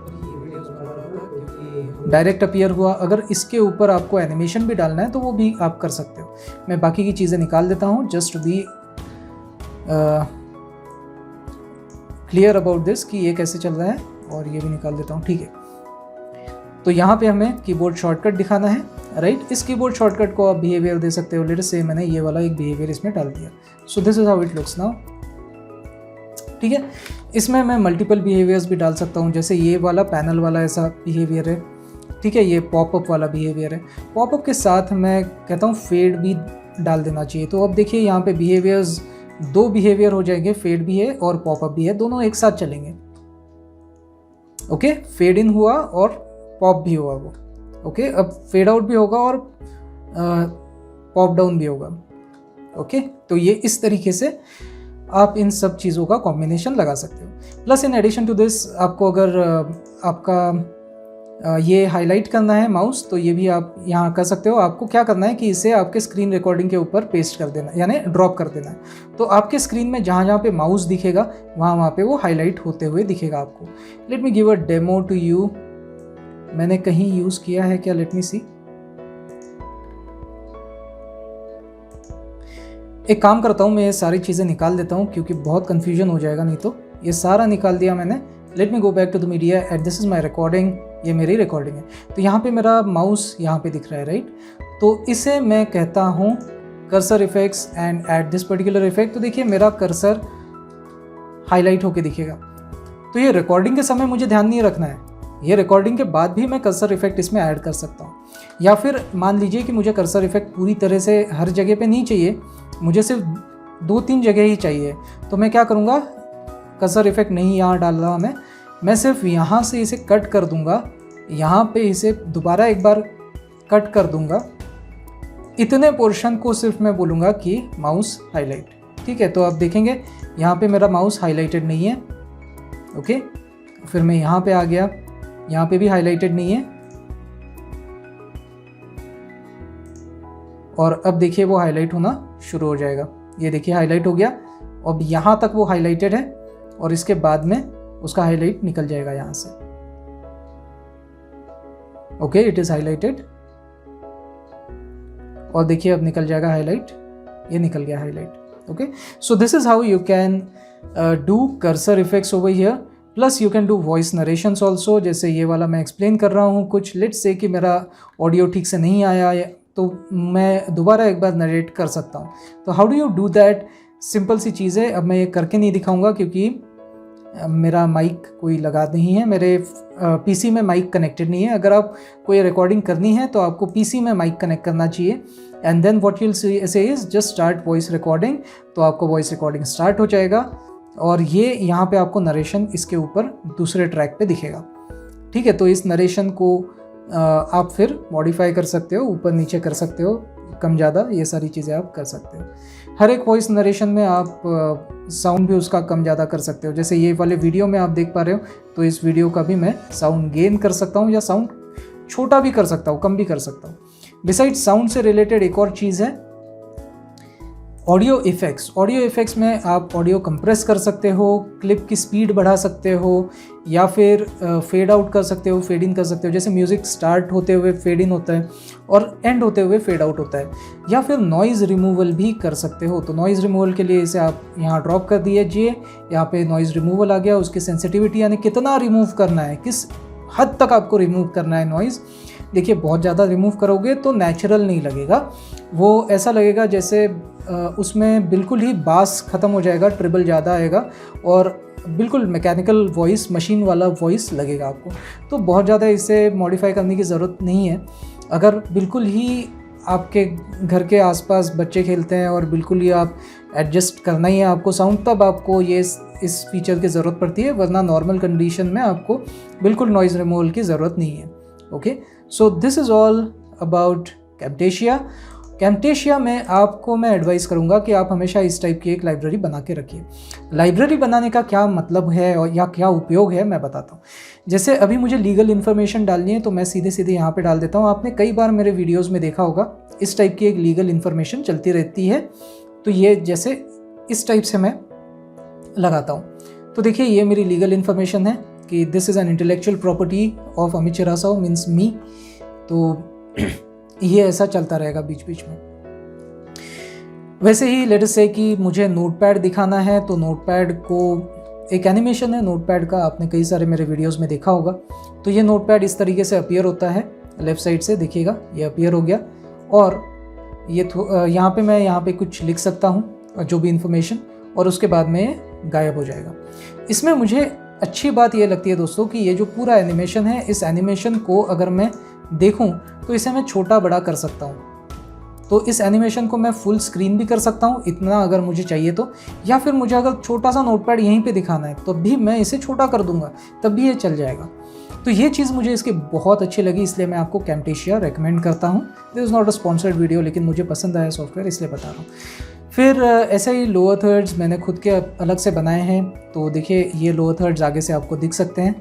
डायरेक्ट अपीयर हुआ। अगर इसके ऊपर आपको एनिमेशन भी डालना है तो वो भी आप कर सकते हो। मैं बाकी की चीज़ें निकाल देता हूँ just to be clear about this कि ये कैसे चल रहा है, और ये भी निकाल देता हूँ। ठीक है, तो यहाँ पे हमें कीबोर्ड शॉर्टकट दिखाना है, राइट। इस कीबोर्ड शॉर्टकट को आप बिहेवियर दे सकते हो। लेट्स से मैंने ये वाला एक बिहेवियर इसमें डाल दिया। So this is how it looks now. ठीक है, इसमें मैं मल्टीपल बिहेवियर्स भी डाल सकता हूँ। जैसे ये वाला पैनल वाला ऐसा बिहेवियर है। ठीक है, ये पॉपअप वाला बिहेवियर है। पॉपअप के साथ मैं कहता हूँ फेड भी डाल देना चाहिए। तो अब देखिए यहाँ पे बिहेवियर्स, 2 बिहेवियर हो जाएंगे, फेड भी है और पॉपअप भी है, दोनों एक साथ चलेंगे। ओके, फेड इन हुआ और पॉप भी हुआ वो। ओके, अब फेड आउट भी होगा और पॉप डाउन भी होगा। ओके, तो ये इस तरीके से आप इन सब चीज़ों का कॉम्बिनेशन लगा सकते हो। Plus in addition to this, आपको अगर आपका ये हाईलाइट करना है माउस, तो ये भी आप यहाँ कर सकते हो। आपको क्या करना है कि इसे आपके स्क्रीन रिकॉर्डिंग के ऊपर पेस्ट कर देना, यानी ड्रॉप कर देना है। तो आपके स्क्रीन में जहाँ जहाँ पे माउस दिखेगा वहाँ पे वो हाईलाइट होते हुए दिखेगा आपको। Let me give a demo to you. मैंने कहीं यूज़ किया है क्या, लेट मी सी। एक काम करता हूँ, मैं ये सारी चीज़ें निकाल देता हूँ क्योंकि बहुत कन्फ्यूजन हो जाएगा नहीं तो। ये सारा निकाल दिया मैंने। Let me go back to the media and this is my recording. ये मेरी रिकॉर्डिंग है। तो यहाँ पे मेरा माउस यहाँ पे दिख रहा है, राइट। तो इसे मैं कहता हूँ cursor effects and at this particular effect. तो देखिए मेरा कर्सर हाईलाइट होके दिखेगा। तो ये रिकॉर्डिंग के समय मुझे ध्यान नहीं रखना है, ये रिकॉर्डिंग के बाद भी मैं कर्सर इफेक्ट इसमें ऐड कर सकता हूँ। या फिर मान लीजिए कि मुझे कर्सर इफेक्ट पूरी तरह से हर जगह पे नहीं चाहिए, मुझे सिर्फ 2-3 जगह ही चाहिए। तो मैं क्या करूँगा, कर्सर इफेक्ट नहीं यहाँ डाल रहा मैं सिर्फ यहाँ से इसे कट कर दूँगा, यहाँ पे इसे दोबारा एक बार कट कर दूँगा। इतने पोर्शन को सिर्फ मैं बोलूँगा कि माउस हाईलाइट। ठीक है, तो आप देखेंगे यहाँ पे मेरा माउस हाईलाइटेड नहीं है। ओके, फिर मैं यहाँ पे आ गया, यहाँ पे भी हाईलाइटेड नहीं है। और अब देखिए वो हाईलाइट होना शुरू हो जाएगा। ये देखिए हाईलाइट हो गया। अब यहाँ तक वो हाईलाइटेड है और इसके बाद में उसका हाईलाइट निकल जाएगा यहाँ से। Okay, it is highlighted. और देखिए अब निकल जाएगा हाईलाइट, ये निकल गया highlight. Okay, so this is how you can do cursor effects over here. Plus you can do voice narrations also, जैसे ये वाला मैं एक्सप्लेन कर रहा हूँ कुछ। लेट्स से कि मेरा ऑडियो ठीक से नहीं आया तो मैं दोबारा एक बार नरेट कर सकता हूँ। तो how do you do that, simple सी चीज़ है। अब मैं ये करके नहीं दिखाऊंगा क्योंकि मेरा माइक कोई लगा नहीं है, मेरे पीसी में माइक कनेक्टेड नहीं है। अगर आप कोई रिकॉर्डिंग करनी है तो आपको पीसी में माइक कनेक्ट करना चाहिए। And then what you will say is just start voice recording. तो आपको वॉइस रिकॉर्डिंग स्टार्ट हो जाएगा और ये यहाँ पे आपको नरेशन इसके ऊपर दूसरे ट्रैक पे दिखेगा। ठीक है, तो इस नरेशन को आप फिर मॉडिफाई कर सकते हो, ऊपर नीचे कर सकते हो, कम ज़्यादा, ये सारी चीज़ें आप कर सकते हो। हर एक वॉइस नरेशन में आप साउंड भी उसका कम ज़्यादा कर सकते हो। जैसे ये वाले वीडियो में आप देख पा रहे हो, तो इस वीडियो का भी मैं साउंड गेन कर सकता हूँ या साउंड छोटा भी कर सकता हूँ, कम भी कर सकता हूँ। बिसाइड साउंड से रिलेटेड एक और चीज़ है ऑडियो इफेक्ट्स। ऑडियो इफेक्ट्स में आप ऑडियो कंप्रेस कर सकते हो, क्लिप की स्पीड बढ़ा सकते हो, या फिर फेड आउट कर सकते हो, फेड इन कर सकते हो। जैसे म्यूज़िक स्टार्ट होते हुए फेड इन होता है और एंड होते हुए फेड आउट होता है। या फिर नॉइज़ रिमूवल भी कर सकते हो। तो नॉइज़ रिमूवल के लिए इसे आप यहाँ ड्रॉप कर दीजिए, यहाँ पे नॉइज़ रिमूवल आ गया। उसकी सेंसिटिविटी यानी कितना रिमूव करना है, किस हद तक आपको रिमूव करना है नॉइज़। देखिए बहुत ज़्यादा रिमूव करोगे तो नेचुरल नहीं लगेगा, वो ऐसा लगेगा जैसे उसमें बिल्कुल ही बास ख़त्म हो जाएगा, ट्रिबल ज़्यादा आएगा और बिल्कुल मैकेनिकल वॉइस, मशीन वाला वॉइस लगेगा आपको। तो बहुत ज़्यादा इसे मॉडिफाई करने की ज़रूरत नहीं है। अगर बिल्कुल ही आपके घर के आसपास बच्चे खेलते हैं और बिल्कुल ही आप एडजस्ट करना ही है आपको साउंड, तब आपको ये इस फीचर की ज़रूरत पड़ती है, वरना नॉर्मल कंडीशन में आपको बिल्कुल नॉइज़ रिमूवल की ज़रूरत नहीं है। Okay, so this is all about Camtasia. Camtasia में आपको मैं एडवाइस करूंगा कि आप हमेशा इस टाइप की एक लाइब्रेरी बना के रखिए। लाइब्रेरी बनाने का क्या मतलब है और या क्या उपयोग है मैं बताता हूँ। जैसे अभी मुझे लीगल इन्फॉर्मेशन डालनी है तो मैं सीधे सीधे यहाँ पे डाल देता हूँ। आपने कई बार मेरे वीडियोज़ में देखा होगा इस टाइप की एक लीगल इन्फॉर्मेशन चलती रहती है। तो ये जैसे इस टाइप से मैं लगाता हूँ। तो देखिए ये मेरी लीगल इन्फॉर्मेशन है कि this is an intellectual property of Amit Chirasav means me. तो ये ऐसा चलता रहेगा बीच बीच में। वैसे ही लेट अस से कि मुझे नोटपैड दिखाना है, तो नोटपैड को एक एनिमेशन है नोटपैड का, आपने कई सारे मेरे वीडियोस में देखा होगा। तो ये नोटपैड इस तरीके से अपीयर होता है, लेफ़्ट साइड से देखिएगा ये अपीयर हो गया। और ये यहाँ पे मैं यहाँ पे कुछ लिख सकता हूँ जो भी इंफॉर्मेशन, और उसके बाद में गायब हो जाएगा। इसमें मुझे अच्छी बात ये लगती है दोस्तों कि ये जो पूरा एनिमेशन है, इस एनिमेशन को अगर मैं देखूं तो इसे मैं छोटा बड़ा कर सकता हूं। तो इस एनिमेशन को मैं फुल स्क्रीन भी कर सकता हूं, इतना अगर मुझे चाहिए तो, या फिर मुझे अगर छोटा सा नोटपैड यहीं पे दिखाना है तो भी मैं इसे छोटा कर दूंगा, तब भी ये चल जाएगा। तो ये चीज़ मुझे इसकी बहुत अच्छी लगी, इसलिए मैं आपको कैमटेशिया रेकमेंड करता हूँ। This is not a sponsored video, लेकिन मुझे पसंद आया सॉफ्टवेयर इसलिए बता रहा हूँ। फिर ऐसे ही लोअर थर्ड्स मैंने खुद के अलग से बनाए हैं। तो देखिए ये लोअर थर्ड्स आगे से आपको दिख सकते हैं।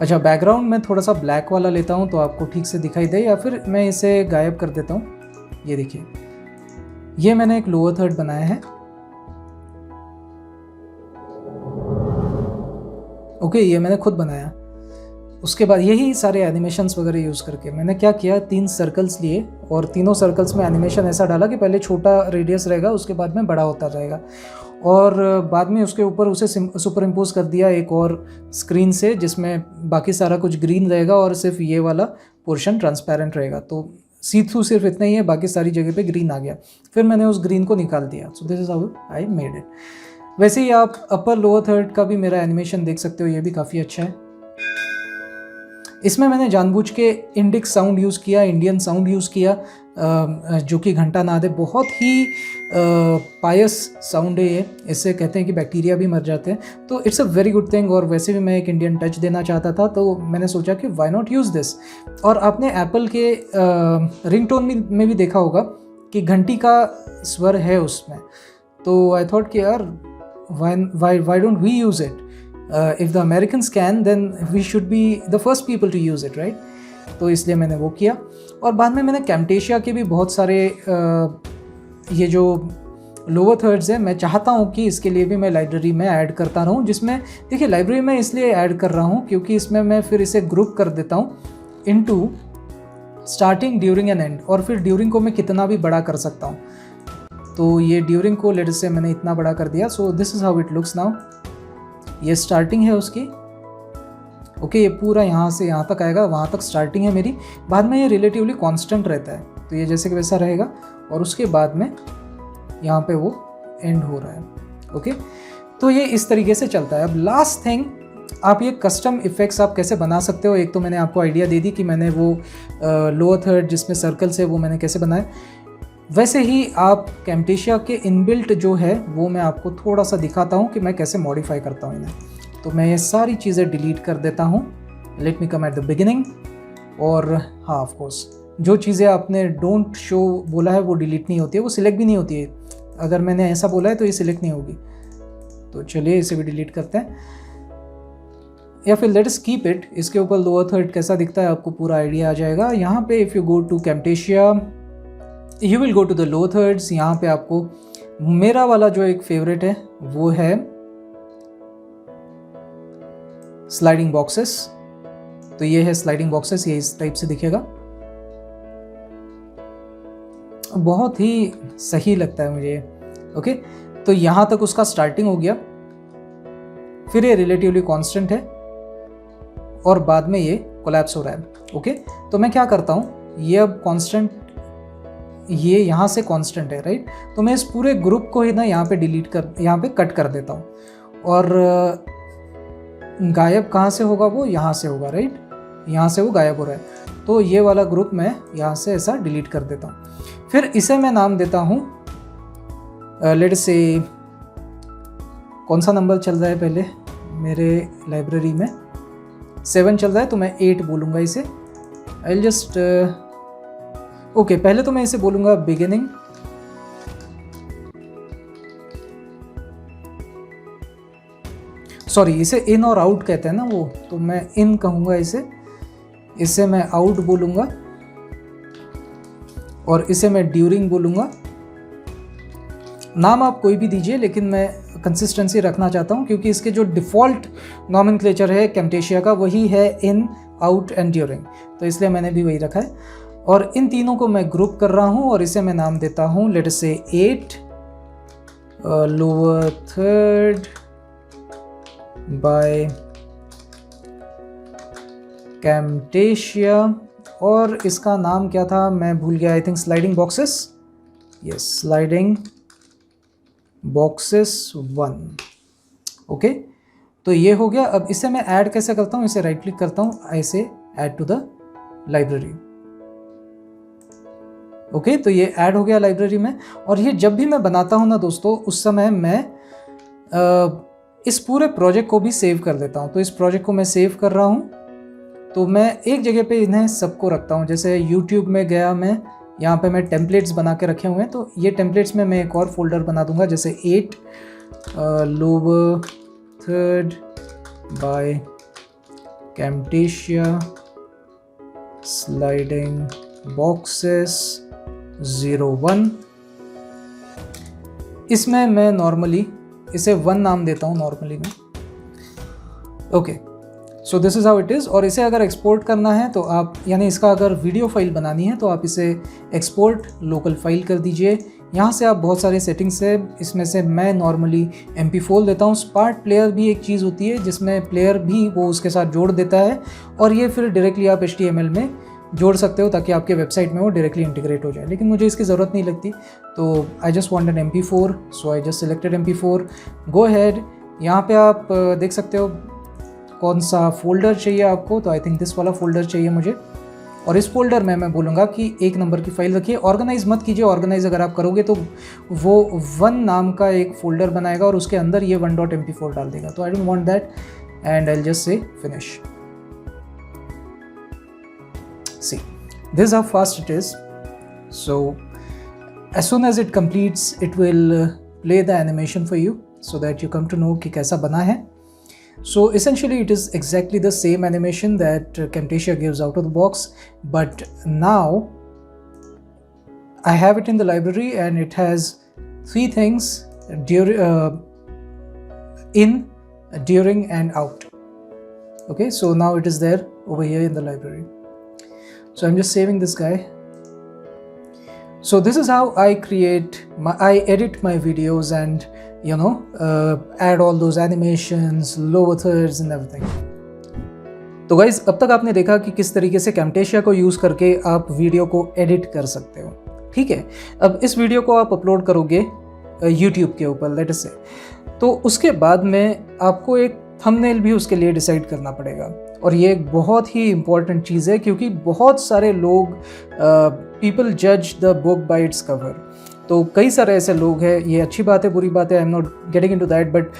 अच्छा, बैकग्राउंड में थोड़ा सा ब्लैक वाला लेता हूँ तो आपको ठीक से दिखाई दे, या फिर मैं इसे गायब कर देता हूँ। ये देखिए, ये मैंने एक लोअर थर्ड बनाया है। ओके, ये मैंने खुद बनाया। उसके बाद यही सारे एनिमेशंस वगैरह यूज़ करके मैंने क्या किया, 3 सर्कल्स लिए और तीनों सर्कल्स में एनिमेशन ऐसा डाला कि पहले छोटा रेडियस रहेगा, उसके बाद में बड़ा होता जाएगा, और बाद में उसके ऊपर उसे सुपर इम्पोज कर दिया एक और स्क्रीन से, जिसमें बाकी सारा कुछ ग्रीन रहेगा और सिर्फ ये वाला पोर्शन ट्रांसपेरेंट रहेगा। तो सी थ्रू सिर्फ इतना ही है, बाकी सारी जगह पे ग्रीन आ गया। फिर मैंने उस ग्रीन को निकाल दिया। So this is how I made it. वैसे ही आप अपर लोअर थर्ड का भी मेरा एनिमेशन देख सकते हो, ये भी काफ़ी अच्छा है। इसमें मैंने जानबूझ के इंडिक्स साउंड यूज़ किया, इंडियन साउंड यूज़ किया, जो कि घंटा नाद है। बहुत ही पायस साउंड है ये। इससे कहते हैं कि बैक्टीरिया भी मर जाते हैं, तो it's a very good thing. और वैसे भी मैं एक इंडियन टच देना चाहता था, तो मैंने सोचा कि व्हाई नॉट यूज़ दिस। और आपने एप्पल के रिंगटोन में भी देखा होगा कि घंटी का स्वर है उसमें, तो आई थॉट कि यार why don't we use it? If the Americans can, then we should be the first people to use it, right? तो इसलिए मैंने वो किया। और बाद में मैंने कैमटेशिया के भी बहुत सारे ये जो लोअर थर्ड्स है, मैं चाहता हूँ कि इसके लिए भी मैं लाइब्रेरी में ऐड करता रहूँ। जिसमें देखिए, लाइब्रेरी में इसलिए ऐड कर रहा हूँ क्योंकि इसमें मैं फिर इसे ग्रुप कर देता हूँ into starting, during and and, और फिर ड्यूरिंग को मैं कितना भी बड़ा कर सकता हूँ। तो ये ड्यूरिंग को लेट से मैंने इतना बड़ा कर दिया। So this is how it looks now. ये स्टार्टिंग है उसकी। ओके, ये पूरा यहाँ से यहाँ तक आएगा, वहाँ तक स्टार्टिंग है मेरी। बाद में ये रिलेटिवली कांस्टेंट रहता है, तो ये जैसे कि वैसा रहेगा, और उसके बाद में यहाँ पे वो एंड हो रहा है। ओके, तो ये इस तरीके से चलता है। अब लास्ट थिंग, आप ये कस्टम इफ़ेक्ट्स आप कैसे बना सकते हो। एक तो मैंने आपको आइडिया दे दी कि मैंने वो लोअर थर्ड जिसमें सर्कल्स है वो मैंने कैसे बनाए। वैसे ही आप कैमटेशिया के इनबिल्ट जो है वो मैं आपको थोड़ा सा दिखाता हूँ कि मैं कैसे मॉडिफाई करता हूँ इन्हें। तो मैं ये सारी चीज़ें डिलीट कर देता हूँ। Let me come at the beginning. और हाँ, ऑफ कोर्स जो चीज़ें आपने डोंट शो बोला है वो डिलीट नहीं होती है, वो सिलेक्ट भी नहीं होती है। अगर मैंने ऐसा बोला है तो ये सिलेक्ट नहीं होगी। तो चलिए इसे भी डिलीट करते हैं, या फिर लेट अस कीप इट। इसके ऊपर लोअर थर्ड कैसा दिखता है आपको पूरा आइडिया आ जाएगा। यहाँ पे if you go to Camtasia, you will go to the lower thirds. यहाँ पे आपको मेरा वाला जो एक फेवरेट है वो है स्लाइडिंग बॉक्सेस। तो ये है स्लाइडिंग बॉक्सेस, ये इस टाइप से दिखेगा। बहुत ही सही लगता है मुझे। ओके, तो यहाँ तक उसका स्टार्टिंग हो गया। फिर ये रिलेटिवली कांस्टेंट है और बाद में ये कोलैप्स हो रहा है। ओके, तो मैं क्या करता हूँ, ये अब कांस्टेंट, ये यहाँ से कांस्टेंट है, राइट। तो मैं इस पूरे ग्रुप को ही ना यहाँ पे डिलीट कर, यहाँ पे कट कर देता हूँ। और गायब कहाँ से होगा, वो यहाँ से होगा, राइट। यहाँ से वो गायब हो रहा है, तो ये वाला ग्रुप मैं यहाँ से ऐसा डिलीट कर देता हूँ। फिर इसे मैं नाम देता हूँ, लेट्स से कौन सा नंबर चल रहा है पहले मेरे लाइब्रेरी में, 7 चल रहा है, तो मैं 8 बोलूँगा इसे। आई जस्ट ओके, पहले तो मैं इसे बोलूँगा बिगिनिंग। सॉरी, इसे इन और आउट कहते हैं ना वो, तो मैं इन कहूँगा इसे मैं आउट बोलूँगा, और इसे मैं ड्यूरिंग बोलूँगा। नाम आप कोई भी दीजिए, लेकिन मैं कंसिस्टेंसी रखना चाहता हूँ क्योंकि इसके जो डिफ़ॉल्ट नॉमेनक्लेचर है कैमटेशिया का वही है इन, आउट एंड ड्यूरिंग, तो इसलिए मैंने भी वही रखा है। और इन तीनों को मैं ग्रुप कर रहा हूँ और इसे मैं नाम देता हूँ लेट अस से 8 लोअर थर्ड बाय कैमटेशिया। और इसका नाम क्या था मैं भूल गया, I think sliding boxes. Yes, sliding boxes 1। Okay, तो ये हो गया। अब इसे मैं ऐड कैसे करता हूँ, इसे राइट क्लिक करता हूँ, ऐसे add to the library. Okay, तो ये ऐड हो गया लाइब्रेरी में। और ये जब भी मैं बनाता हूँ ना दोस्तों, उस समय मैं इस पूरे प्रोजेक्ट को भी सेव कर देता हूँ। तो इस प्रोजेक्ट को मैं सेव कर रहा हूँ, तो मैं एक जगह पे इन्हें सबको रखता हूँ। जैसे YouTube में गया मैं, यहाँ पे मैं टेम्पलेट्स बना के रखे हुए हैं, तो ये टेम्पलेट्स में मैं एक और फोल्डर बना दूंगा, जैसे 8 lower third by Camtasia sliding boxes 01। इसमें मैं नॉर्मली इसे 1 नाम देता हूँ नॉर्मली में। Okay, so this is how it is. और इसे अगर एक्सपोर्ट करना है तो आप, यानी इसका अगर वीडियो फाइल बनानी है तो आप इसे एक्सपोर्ट लोकल फाइल कर दीजिए। यहाँ से आप बहुत सारे सेटिंग्स है, इसमें से मैं नॉर्मली MP4 देता हूँ। स्पार्ट प्लेयर भी एक चीज़ होती है जिसमें प्लेयर भी वो उसके साथ जोड़ देता है, और ये फिर डायरेक्टली आप HTML में जोड़ सकते हो ताकि आपके वेबसाइट में वो डायरेक्टली इंटीग्रेट हो जाए, लेकिन मुझे इसकी ज़रूरत नहीं लगती। तो I just want an MP4, so I just selected MP4। Go had, यहाँ पे आप देख सकते हो कौन सा फोल्डर चाहिए आपको, तो आई थिंक दिस वाला फोल्डर चाहिए मुझे। और इस फोल्डर में मैं बोलूँगा कि 1 नंबर की फाइल रखिए। ऑर्गेनाइज मत कीजिए, ऑर्गेनाइज अगर आप करोगे तो वो 1 नाम का एक फोल्डर बनाएगा और उसके अंदर ये 1.mp4 डाल देगा। तो I don't want that and I will just say finish. See, this is how fast it is. So as soon as it completes, it will play the animation for you so that you come to know कि कैसा बना है। So essentially it is exactly the same animation that Camtasia gives out of the box, but now I have it in the library and it has 3 things: in, during and out. Okay, so now it is there over here in the library. So I'm just saving this guy. So this is how I edit my videos and add all those animations, lower thirds and everything. तो guys, अब तक आपने देखा कि किस तरीके से Camtasia को यूज़ करके आप वीडियो को एडिट कर सकते हो। ठीक है, अब इस वीडियो को आप अपलोड करोगे YouTube के ऊपर, लेट अस से, तो उसके बाद में आपको एक थंबनेल भी उसके लिए डिसाइड करना पड़ेगा। और ये एक बहुत ही इम्पॉर्टेंट चीज़ है, क्योंकि बहुत सारे लोग पीपल जज the book by its cover. तो कई सारे ऐसे लोग हैं, ये अच्छी बात है बुरी बात है, I am not getting into that, but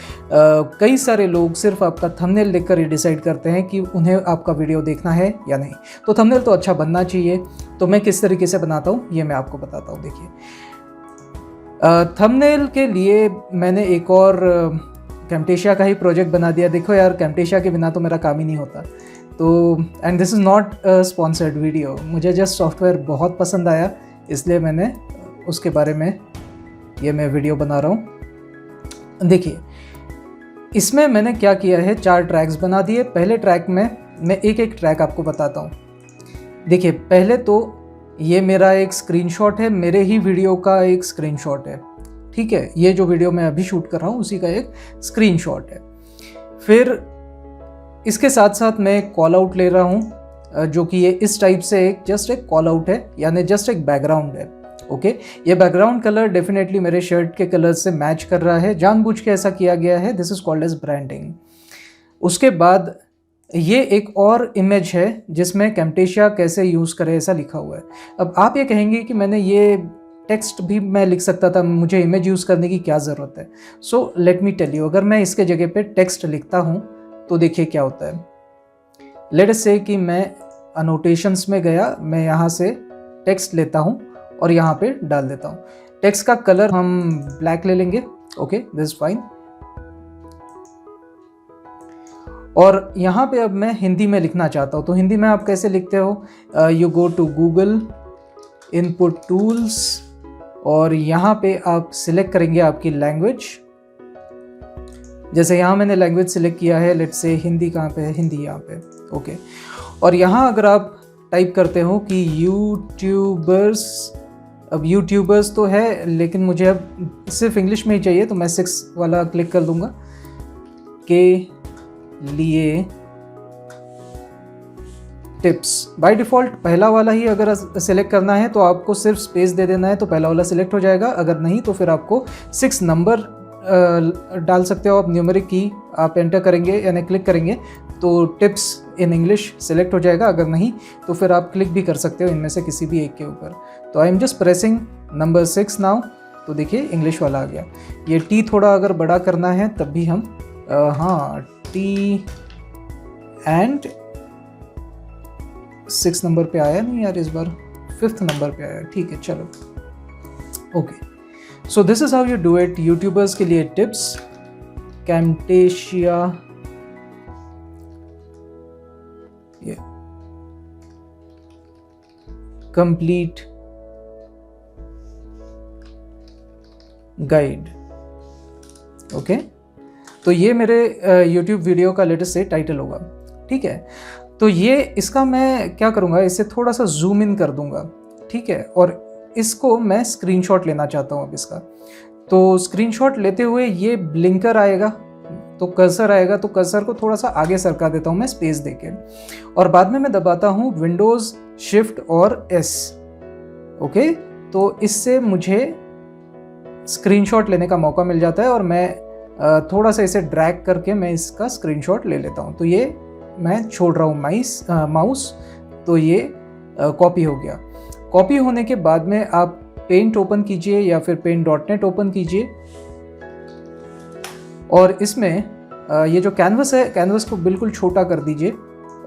कई सारे लोग सिर्फ आपका थंबनेल देखकर ये डिसाइड करते हैं कि उन्हें आपका वीडियो देखना है या नहीं। तो थंबनेल तो अच्छा बनना चाहिए। तो मैं किस तरीके से बनाता हूँ ये मैं आपको बताता हूँ। देखिए, थंबनेल के लिए मैंने एक और Camtasia का ही प्रोजेक्ट बना दिया। देखो यार, Camtasia के बिना तो मेरा काम ही नहीं होता। तो and this is not a sponsored video, मुझे जस्ट सॉफ्टवेयर बहुत पसंद आया, इसलिए मैंने उसके बारे में ये मैं वीडियो बना रहा हूँ। देखिए, इसमें मैंने क्या किया है, 4 ट्रैक्स बना दिए। पहले ट्रैक में मैं एक एक ट्रैक आपको बताता हूँ। देखिए, पहले तो ये मेरा एक स्क्रीनशॉट है, मेरे ही वीडियो का एक स्क्रीनशॉट है। ठीक है, ये जो वीडियो मैं अभी शूट कर रहा हूँ उसी का एक स्क्रीनशॉट है। फिर इसके साथ साथ मैं एक कॉल आउट ले रहा हूँ, जो कि ये इस टाइप से जस्ट एक कॉल आउट है, यानी जस्ट एक बैकग्राउंड है। ओके, ये बैकग्राउंड कलर डेफिनेटली मेरे शर्ट के कलर से मैच कर रहा है, जानबूझ के ऐसा किया गया है। This is called as branding. उसके बाद ये एक और इमेज है जिसमें Camtasia कैसे यूज़ करे ऐसा लिखा हुआ है। अब आप ये कहेंगे कि मैंने ये टेक्स्ट भी मैं लिख सकता था, मुझे इमेज यूज़ करने की क्या ज़रूरत है। So let me tell you, अगर मैं इसके जगह पे टेक्स्ट लिखता हूँ तो देखिए क्या होता है। लेट अस से कि मैं अनोटेशंस में गया, मैं यहाँ से टेक्स्ट लेता हूँ और यहाँ पे डाल देता हूँ। टेक्स्ट का कलर हम ब्लैक ले लेंगे। Okay, this is fine. और यहाँ पे अब मैं हिंदी में लिखना चाहता हूँ, तो हिंदी में आप कैसे लिखते हो? You go to Google input tools और यहाँ पे आप सिलेक्ट करेंगे आपकी लैंग्वेज। जैसे यहाँ मैंने लैंग्वेज सिलेक्ट किया है, लेट्स से हिंदी कहाँ पे है, हिंदी यहाँ पे। ओके, और यहाँ अगर आप टाइप करते हो कि यूट्यूबर्स, अब यूट्यूबर्स तो है लेकिन मुझे अब सिर्फ इंग्लिश में ही चाहिए, तो मैं 6 वाला क्लिक कर दूंगा के लिए टिप्स। बाय डिफ़ॉल्ट पहला वाला ही अगर सेलेक्ट करना है तो आपको सिर्फ स्पेस दे देना है, तो पहला वाला सिलेक्ट हो जाएगा। अगर नहीं तो फिर आपको 6 नंबर डाल सकते हो आप, न्यूमेरिक की आप एंटर करेंगे यानी क्लिक करेंगे तो टिप्स इन इंग्लिश सेलेक्ट हो जाएगा। अगर नहीं तो फिर आप क्लिक भी कर सकते हो इनमें से किसी भी एक के ऊपर। तो I am just pressing number 6 now, तो देखिए इंग्लिश वाला आ गया। ये टी थोड़ा अगर बड़ा करना है तब भी हम हाँ टी एंड 6 नंबर पे आया नहीं यार, इस बार 5th नंबर पे आया, ठीक है चलो। Okay, so this is how you do it. YouTubers के लिए टिप्स, कैम्टेशिया, ये कंप्लीट गाइड। ओके, तो ये मेरे YouTube वीडियो का लेटेस्ट से टाइटल होगा, ठीक है। तो ये इसका मैं क्या करूँगा, इसे थोड़ा सा जूम इन कर दूंगा, ठीक है, और इसको मैं स्क्रीनशॉट लेना चाहता हूँ अब इसका। तो स्क्रीनशॉट लेते हुए ये ब्लिंकर आएगा, तो कर्सर आएगा, तो कर्सर को थोड़ा सा आगे सरका देता हूँ मैं स्पेस देके, और बाद में मैं दबाता हूँ विंडोज़ शिफ्ट और एस। ओके, तो इससे मुझे स्क्रीनशॉट लेने का मौका मिल जाता है, और मैं थोड़ा सा इसे ड्रैग करके मैं इसका स्क्रीनशॉट ले लेता हूँ। तो ये मैं छोड़ रहा हूँ माउस, तो ये कॉपी हो गया। कॉपी होने के बाद में आप पेंट ओपन कीजिए या फिर paint.net ओपन कीजिए, और इसमें ये जो कैनवस है, कैनवस को बिल्कुल छोटा कर दीजिए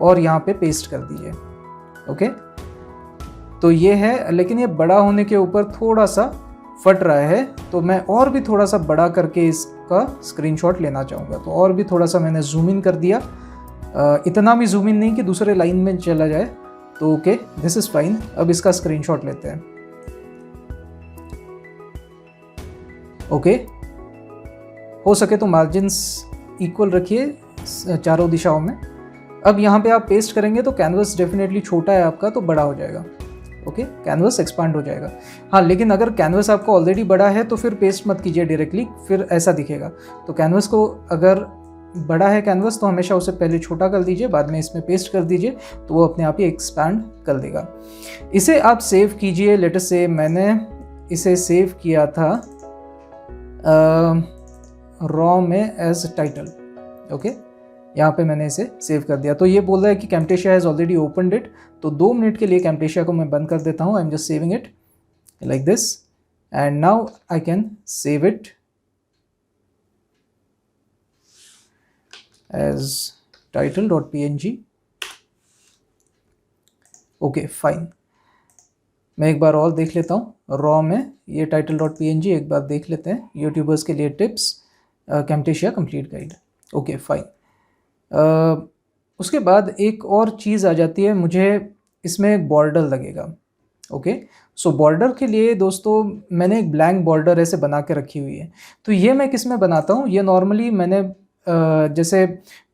और यहाँ पे पेस्ट कर दीजिए। ओके, तो ये है, लेकिन ये बड़ा होने के ऊपर थोड़ा सा फट रहा है, तो मैं और भी थोड़ा सा बड़ा करके इसका स्क्रीनशॉट लेना चाहूँगा। तो और भी थोड़ा सा मैंने जूम इन कर दिया, इतना भी जूम इन नहीं कि दूसरे लाइन में चला जाए। तो ओके, दिस इज़ फाइन। अब इसका स्क्रीनशॉट लेते हैं। ओके, हो सके तो मार्जिन्स इक्वल रखिए चारों दिशाओं में। अब यहाँ पे आप पेस्ट करेंगे तो कैनवस डेफिनेटली छोटा है आपका, तो बड़ा हो जाएगा। ओके, कैनवस एक्सपांड हो जाएगा। हाँ, लेकिन अगर कैनवस आपका ऑलरेडी बड़ा है तो फिर पेस्ट मत कीजिए डायरेक्टली, फिर ऐसा दिखेगा। तो कैनवस को, अगर बड़ा है कैनवस तो हमेशा उसे पहले छोटा कर दीजिए, बाद में इसमें पेस्ट कर दीजिए, तो वो अपने आप ही एक्सपैंड कर देगा। इसे आप सेव कीजिए। लेटेस्ट से मैंने इसे सेव किया था रॉ में एज टाइटल। ओके, यहाँ पे मैंने इसे सेव कर दिया। तो ये बोल रहा है कि Camtasia has already opened it. तो 2 मिनट के लिए कैम्टेशिया को मैं बंद कर देता हूँ। I am just saving it like this, and now I can save it as title.png। Okay fine, मैं एक बार और देख लेता हूँ रॉ में ये title.png, एक बार देख लेते हैं। यूट्यूबर्स के लिए tips, Camtasia complete guide. Okay fine. उसके बाद एक और चीज़ आ जाती है, मुझे इसमें एक बॉर्डर लगेगा। ओके, सो बॉर्डर के लिए दोस्तों मैंने एक ब्लैंक बॉर्डर ऐसे बना के रखी हुई है। तो ये मैं किस में बनाता हूँ, ये नॉर्मली मैंने जैसे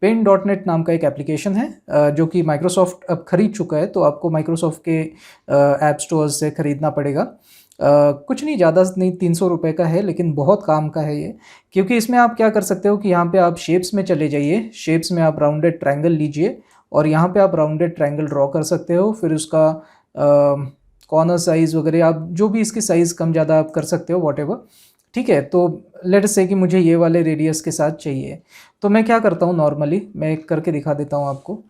paint.net नाम का एक एप्लीकेशन है जो कि माइक्रोसॉफ्ट अब खरीद चुका है, तो आपको माइक्रोसॉफ्ट के ऐप स्टोर से ख़रीदना पड़ेगा। कुछ नहीं, ज़्यादा नहीं, 300 रुपये का है, लेकिन बहुत काम का है ये। क्योंकि इसमें आप क्या कर सकते हो कि यहाँ पे आप शेप्स में चले जाइए, शेप्स में आप राउंडेड ट्रायंगल लीजिए, और यहाँ पे आप राउंडेड ट्रायंगल ड्रॉ कर सकते हो। फिर उसका कॉर्नर साइज़ वगैरह आप जो भी इसकी साइज़ कम ज़्यादा आप कर सकते हो, वॉटेवर, ठीक है। तो लेट से कि मुझे ये वाले रेडियस के साथ चाहिए, तो मैं क्या करता हूँ, नॉर्मली मैं करके दिखा देता हूँ आपको।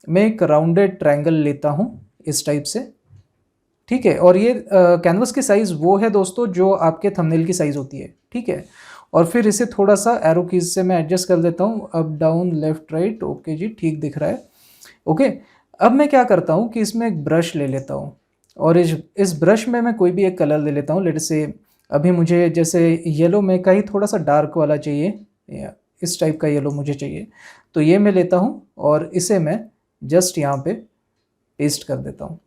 मैं एक राउंडेड ट्रायंगल लेता हूँ इस टाइप से, ठीक है। और ये कैनवस की साइज़ वो है दोस्तों जो आपके थंबनेल की साइज़ होती है, ठीक है। और फिर इसे थोड़ा सा एरो कीज से मैं एडजस्ट कर देता हूँ, up down left right. Okay जी, ठीक दिख रहा है। ओके, अब मैं क्या करता हूँ कि इसमें एक ब्रश ले लेता हूँ, और इस ब्रश में मैं कोई भी एक कलर ले लेता हूँ। लेट से अभी मुझे जैसे येलो में का ही थोड़ा सा डार्क वाला चाहिए, या इस टाइप का येलो मुझे चाहिए, तो ये मैं लेता हूँ और इसे मैं जस्ट यहाँ पे पेस्ट कर देता हूँ,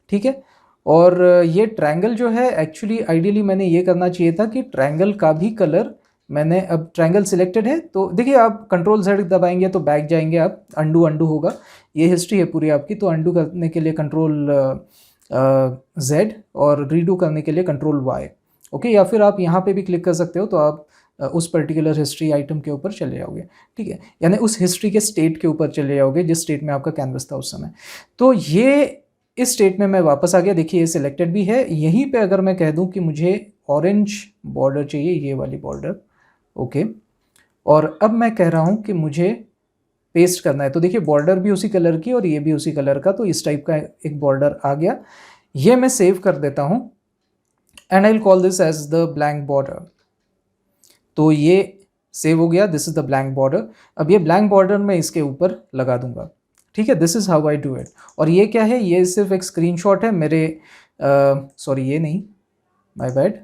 ठीक है। और ये ट्रायंगल जो है, एक्चुअली आइडियली मैंने ये करना चाहिए था कि ट्रायंगल का भी कलर, मैंने अब ट्रायंगल सिलेक्टेड है, तो देखिए आप Ctrl+Z दबाएंगे तो बैक जाएंगे आप, अंडू होगा, ये हिस्ट्री है पूरी आपकी। तो अंडू करने के लिए Ctrl+Z और रीडू करने के लिए Ctrl+Y। ओके, या फिर आप यहाँ पे भी क्लिक कर सकते हो, तो आप उस पर्टिकुलर हिस्ट्री आइटम के ऊपर चले जाओगे, ठीक है, यानी उस हिस्ट्री के स्टेट के ऊपर चले जाओगे जिस स्टेट में आपका कैनवस था उस समय। तो ये इस स्टेट में मैं वापस आ गया, देखिए ये सिलेक्टेड भी है। यहीं पे अगर मैं कह दूं कि मुझे ऑरेंज बॉर्डर चाहिए, ये वाली बॉर्डर, ओके, और अब मैं कह रहा हूं कि मुझे पेस्ट करना है, तो देखिए बॉर्डर भी उसी कलर की और ये भी उसी कलर का, तो इस टाइप का एक बॉर्डर आ गया। ये मैं सेव कर देता हूँ, and I will call this as the blank border. तो ये सेव हो गया, this is the blank border. अब ये ब्लैंक बॉर्डर मैं इसके ऊपर लगा दूंगा, ठीक है। This is how I do it. और ये क्या है, ये सिर्फ एक स्क्रीनशॉट है मेरे, सॉरी ये नहीं, माय बैड।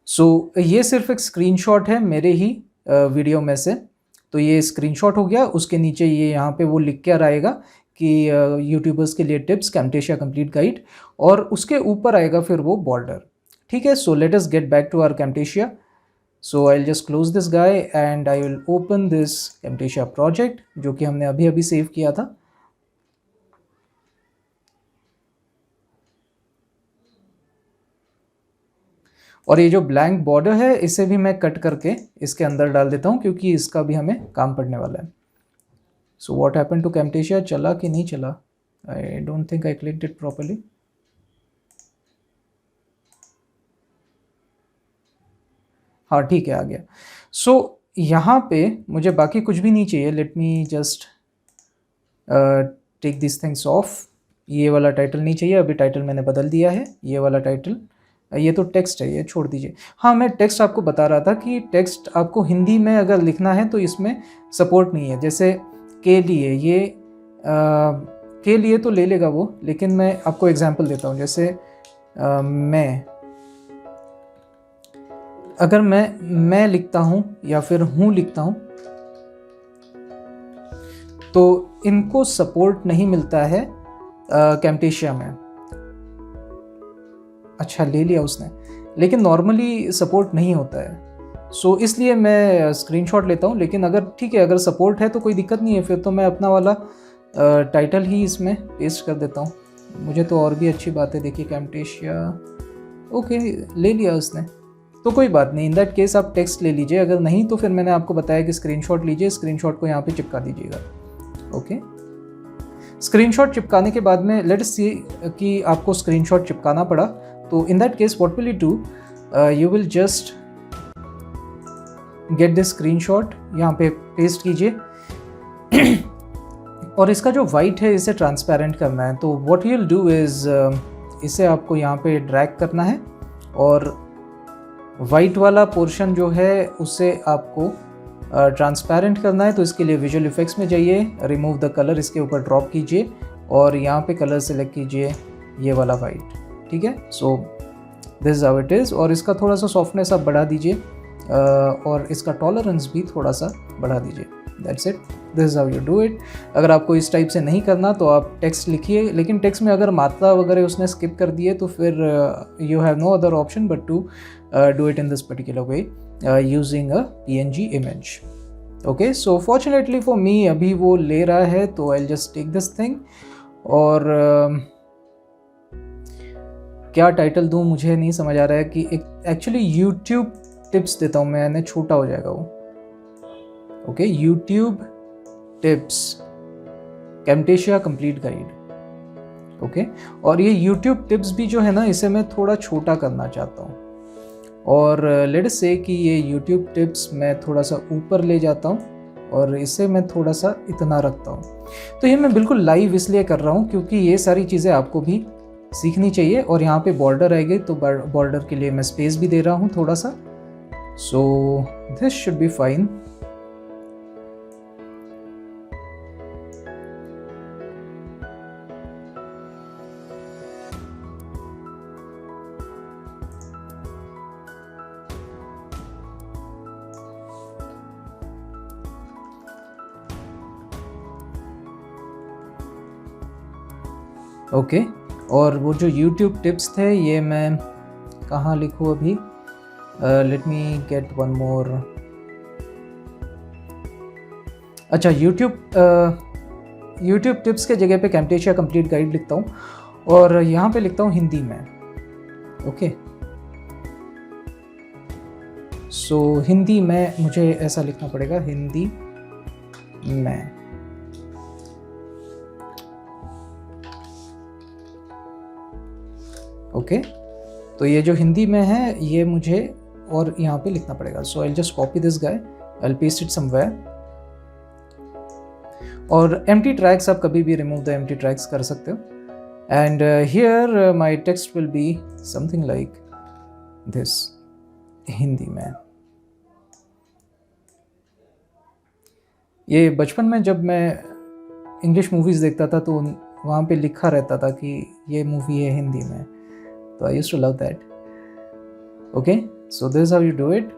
सो ये सिर्फ एक स्क्रीनशॉट है मेरे ही वीडियो में से। तो ये स्क्रीनशॉट हो गया, उसके नीचे ये यहाँ पे वो लिख कर आएगा कि यूट्यूबर्स के लिए टिप्स, कैमटेशिया कंप्लीट गाइड, और उसके ऊपर आएगा फिर वो बॉर्डर, ठीक है। So let us get back to our Camtasia. So I will just close this guy and I will open this Camtasia project जो कि हमने अभी अभी सेव किया था। और ये जो ब्लैंक बॉर्डर है इसे भी मैं कट करके इसके अंदर डाल देता हूँ क्योंकि इसका भी हमें काम पड़ने वाला है। So what happened to Camtasia, चला कि नहीं चला? I don't think I clicked it properly. हाँ ठीक है, आ गया। सो यहाँ पे मुझे बाकी कुछ भी नहीं चाहिए। Let me just take this things off. ये वाला टाइटल नहीं चाहिए, अभी टाइटल मैंने बदल दिया है। ये वाला टाइटल, ये तो टेक्स्ट है, ये छोड़ दीजिए। हाँ, मैं टेक्स्ट आपको बता रहा था कि टेक्स्ट आपको हिंदी में अगर लिखना है तो इसमें सपोर्ट नहीं है। जैसे के लिए, ये के लिए तो ले लेगा वो, लेकिन मैं आपको एग्जांपल देता हूँ। जैसे मैं, अगर मैं लिखता हूँ या फिर हूँ लिखता हूँ तो इनको सपोर्ट नहीं मिलता है कैमटेशिया में। अच्छा, ले लिया उसने, लेकिन नॉर्मली सपोर्ट नहीं होता है। सो इसलिए मैं स्क्रीनशॉट लेता हूँ। लेकिन अगर ठीक है, अगर सपोर्ट है तो कोई दिक्कत नहीं है, फिर तो मैं अपना वाला टाइटल ही इसमें पेस्ट कर देता हूँ। मुझे तो और भी अच्छी बात है, देखिए कैमटेशिया, ओके ले लिया उसने, तो कोई बात नहीं। इन दैट केस आप टेक्स्ट ले लीजिए, अगर नहीं तो फिर मैंने आपको बताया कि स्क्रीनशॉट लीजिए, स्क्रीनशॉट को यहाँ पे चिपका दीजिएगा। ओके, स्क्रीनशॉट चिपकाने के बाद में लेट्स सी कि आपको स्क्रीनशॉट चिपकाना पड़ा, तो in that case what will you do, you will just get this screenshot, यहाँ पे पेस्ट कीजिए और इसका जो वाइट है इसे ट्रांसपेरेंट करना है। तो what you will do is, इसे आपको यहाँ पे ड्रैग करना है और वाइट वाला पोर्शन जो है उसे आपको ट्रांसपेरेंट करना है। तो इसके लिए विजुअल इफेक्ट्स में जाइए, रिमूव द कलर, इसके ऊपर ड्रॉप कीजिए और यहाँ पे कलर सेलेक्ट कीजिए ये वाला वाइट, ठीक है। So this is how it is. और इसका थोड़ा सा सॉफ्टनेस आप बढ़ा दीजिए और इसका टॉलरेंस भी थोड़ा सा बढ़ा दीजिए। That's it, this is how you do it. अगर आपको इस टाइप से नहीं करना तो आप टेक्स्ट लिखिए, लेकिन टेक्स्ट में अगर मात्रा वगैरह उसने स्किप कर दिए तो फिर you have no other option but to do it in this particular way using a PNG image. Okay, so fortunately for me अभी वो ले रहा है, तो I will just take this thing. और क्या टाइटल दूँ मुझे नहीं समझ आ रहा है कि एक्चुअली यूट्यूब टिप्स देता हूँ मैंने, छोटा हो जाएगा वो। Okay, YouTube tips Camtasia complete guide. Okay, और ये यूट्यूब टिप्स भी जो है ना, इसे मैं थोड़ा छोटा करना चाहता हूँ। और लेट अस से कि ये यूट्यूब टिप्स मैं थोड़ा सा ऊपर ले जाता हूँ और इसे मैं थोड़ा सा इतना रखता हूँ। तो ये मैं बिल्कुल लाइव इसलिए कर रहा हूँ क्योंकि ये सारी चीज़ें आपको भी सीखनी चाहिए। और यहाँ पे बॉर्डर आएगी तो बॉर्डर के लिए मैं स्पेस भी दे रहा हूँ थोड़ा सा। So this should be fine. Okay, और वो जो YouTube टिप्स थे ये मैं कहाँ लिखूँ अभी? Let me get one more. अच्छा, YouTube टिप्स के जगह पे कैमटेशिया कंप्लीट गाइड लिखता हूँ और यहाँ पे लिखता हूँ हिंदी में। ओके, सो हिंदी में मुझे ऐसा लिखना पड़ेगा, हिंदी में। ओके, तो ये जो हिंदी में है ये मुझे और यहाँ पे लिखना पड़ेगा। So I just copy this guy, I will paste it somewhere. और एम्प्टी ट्रैक्स आप कभी भी रिमूव द एम्प्टी ट्रैक्स कर सकते हो। And here my text will be something like this, Hindi में। ये बचपन में जब मैं इंग्लिश मूवीज़ देखता था तो वहाँ पे लिखा रहता था कि ये मूवी है हिंदी में, तो I used to love that. Okay, so this how you do it.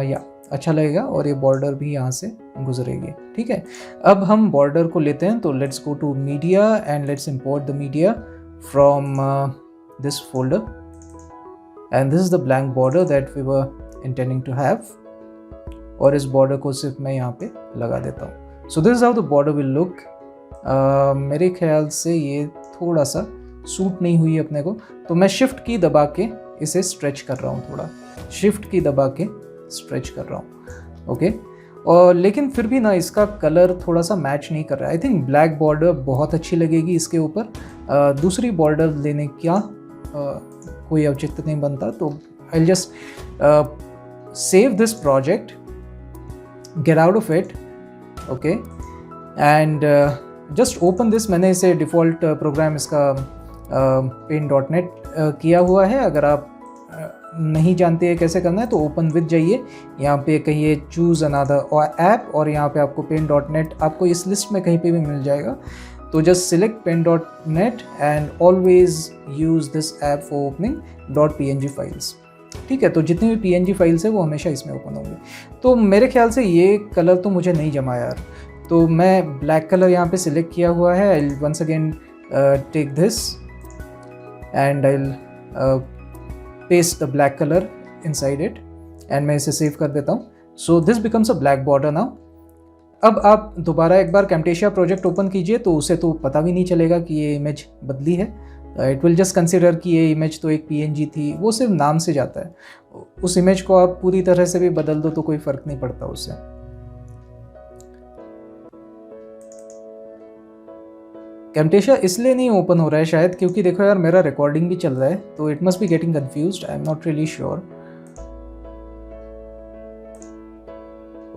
या अच्छा लगेगा, और ये बॉर्डर भी यहाँ से गुजरेगी। ठीक है, अब हम बॉर्डर को लेते हैं, तो let's go to media and let's import the media from this folder, and this is the blank border that we were intending to have, और इस बॉर्डर को सिर्फ मैं यहाँ पे लगा देता हूँ। So this is how the border will look. मेरे ख्याल से ये थोड़ा सा सूट नहीं हुई अपने को, तो मैं शिफ्ट की दबा के इसे स्ट्रेच कर रहा हूँ, थोड़ा शिफ्ट की दबा के स्ट्रेच कर रहा हूँ। ओके, और लेकिन फिर भी ना इसका कलर थोड़ा सा मैच नहीं कर रहा है। आई थिंक ब्लैक बॉर्डर बहुत अच्छी लगेगी इसके ऊपर। दूसरी बॉर्डर लेने क्या कोई औचित्य नहीं बनता, तो I just save this project, get out of it, okay, and just open this. मैंने इसे डिफ़ॉल्ट प्रोग्राम इसका paint.net किया हुआ है। अगर आप नहीं जानते हैं कैसे करना है तो ओपन विद जाइए, यहाँ पे कहिए चूज़ अनदर ऐप, और यहाँ पे आपको paint.net आपको इस लिस्ट में कहीं पे भी मिल जाएगा। तो just select paint.net and always use this app for opening .png files. ठीक है, तो जितनी भी PNG फाइल्स है वो हमेशा इसमें ओपन होंगी। तो मेरे ख्याल से ये कलर तो मुझे नहीं जमा यार, तो मैं ब्लैक कलर यहाँ पे सिलेक्ट किया हुआ है। I once again take this and I paste the black colour inside it, and मैं इसे सेव कर देता हूँ। So this becomes a black border now. अब आप दोबारा एक बार कैम्टेशिया प्रोजेक्ट ओपन कीजिए तो उसे तो पता भी नहीं चलेगा कि ये इमेज बदली है। इट विल जस्ट कंसिडर कि ये इमेज तो एक PNG थी, वो सिर्फ नाम से जाता है। उस इमेज को आप पूरी तरह से भी बदल दो तो कोई फ़र्क नहीं पड़ता उससे। कैम्टेशिया इसलिए नहीं ओपन हो रहा है शायद क्योंकि देखो यार मेरा रिकॉर्डिंग भी चल रहा है, तो it must be getting confused, I am not really sure.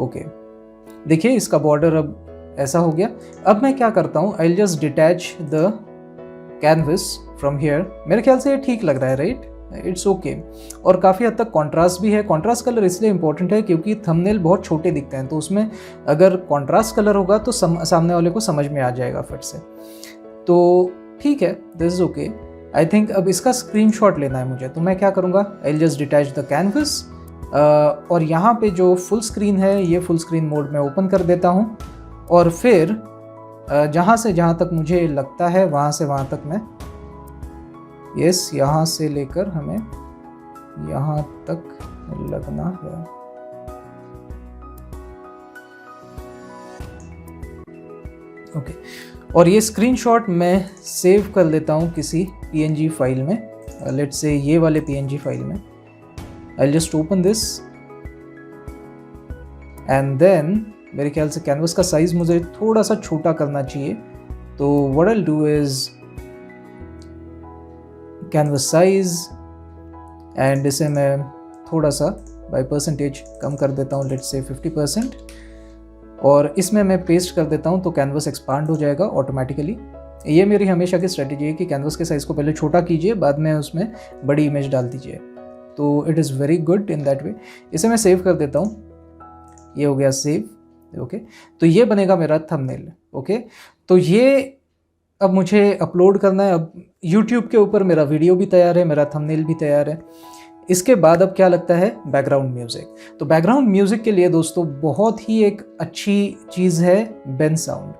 Okay, देखिए इसका बॉर्डर अब ऐसा हो गया। अब मैं क्या करता हूँ, आई will just detach the canvas from here. मेरे ख्याल से ये ठीक लग रहा है, राइट, इट्स ओके। और काफ़ी हद तक कॉन्ट्रास्ट भी है। कॉन्ट्रास्ट कलर इसलिए इंपॉर्टेंट है क्योंकि थंबनेल बहुत छोटे दिखते हैं, तो उसमें अगर कॉन्ट्रास्ट कलर होगा तो सामने वाले को समझ में आ जाएगा फट से। तो ठीक है, this is okay. I think अब इसका स्क्रीनशॉट लेना है मुझे, तो मैं क्या करूँगा, आई will just detach the canvas, और यहाँ पे जो फुल स्क्रीन है ये फुल स्क्रीन मोड में ओपन कर देता हूँ, और फिर जहाँ से जहाँ तक मुझे लगता है वहाँ से वहाँ तक मैं यहाँ से लेकर हमें यहाँ तक लगना है। ओके, और ये स्क्रीनशॉट मैं सेव कर लेता हूँ किसी PNG फाइल में, लेट्स से ये वाले PNG फाइल में। I just open this and then मेरे ख्याल से कैनवस का साइज़ मुझे थोड़ा सा छोटा करना चाहिए, तो what I will do is canvas size, and इसे मैं थोड़ा सा बाय परसेंटेज कम कर देता हूँ, लेट्स से 50%, और इसमें मैं पेस्ट कर देता हूँ तो कैनवस एक्सपांड हो जाएगा ऑटोमेटिकली। ये मेरी हमेशा की स्ट्रेटजी है कि कैनवस के साइज़ को पहले छोटा कीजिए, बाद में उसमें बड़ी इमेज डाल दीजिए, तो it is very good in that way. इसे मैं सेव कर देता हूँ, ये हो गया सेव। ओके, तो ये बनेगा मेरा थंबनेल। ओके, तो ये अब मुझे अपलोड करना है। अब YouTube के ऊपर मेरा वीडियो भी तैयार है, मेरा थंबनेल भी तैयार है। इसके बाद अब क्या लगता है, बैकग्राउंड म्यूज़िक। तो बैकग्राउंड म्यूज़िक के लिए दोस्तों बहुत ही एक अच्छी चीज़ है बेनसाउंड।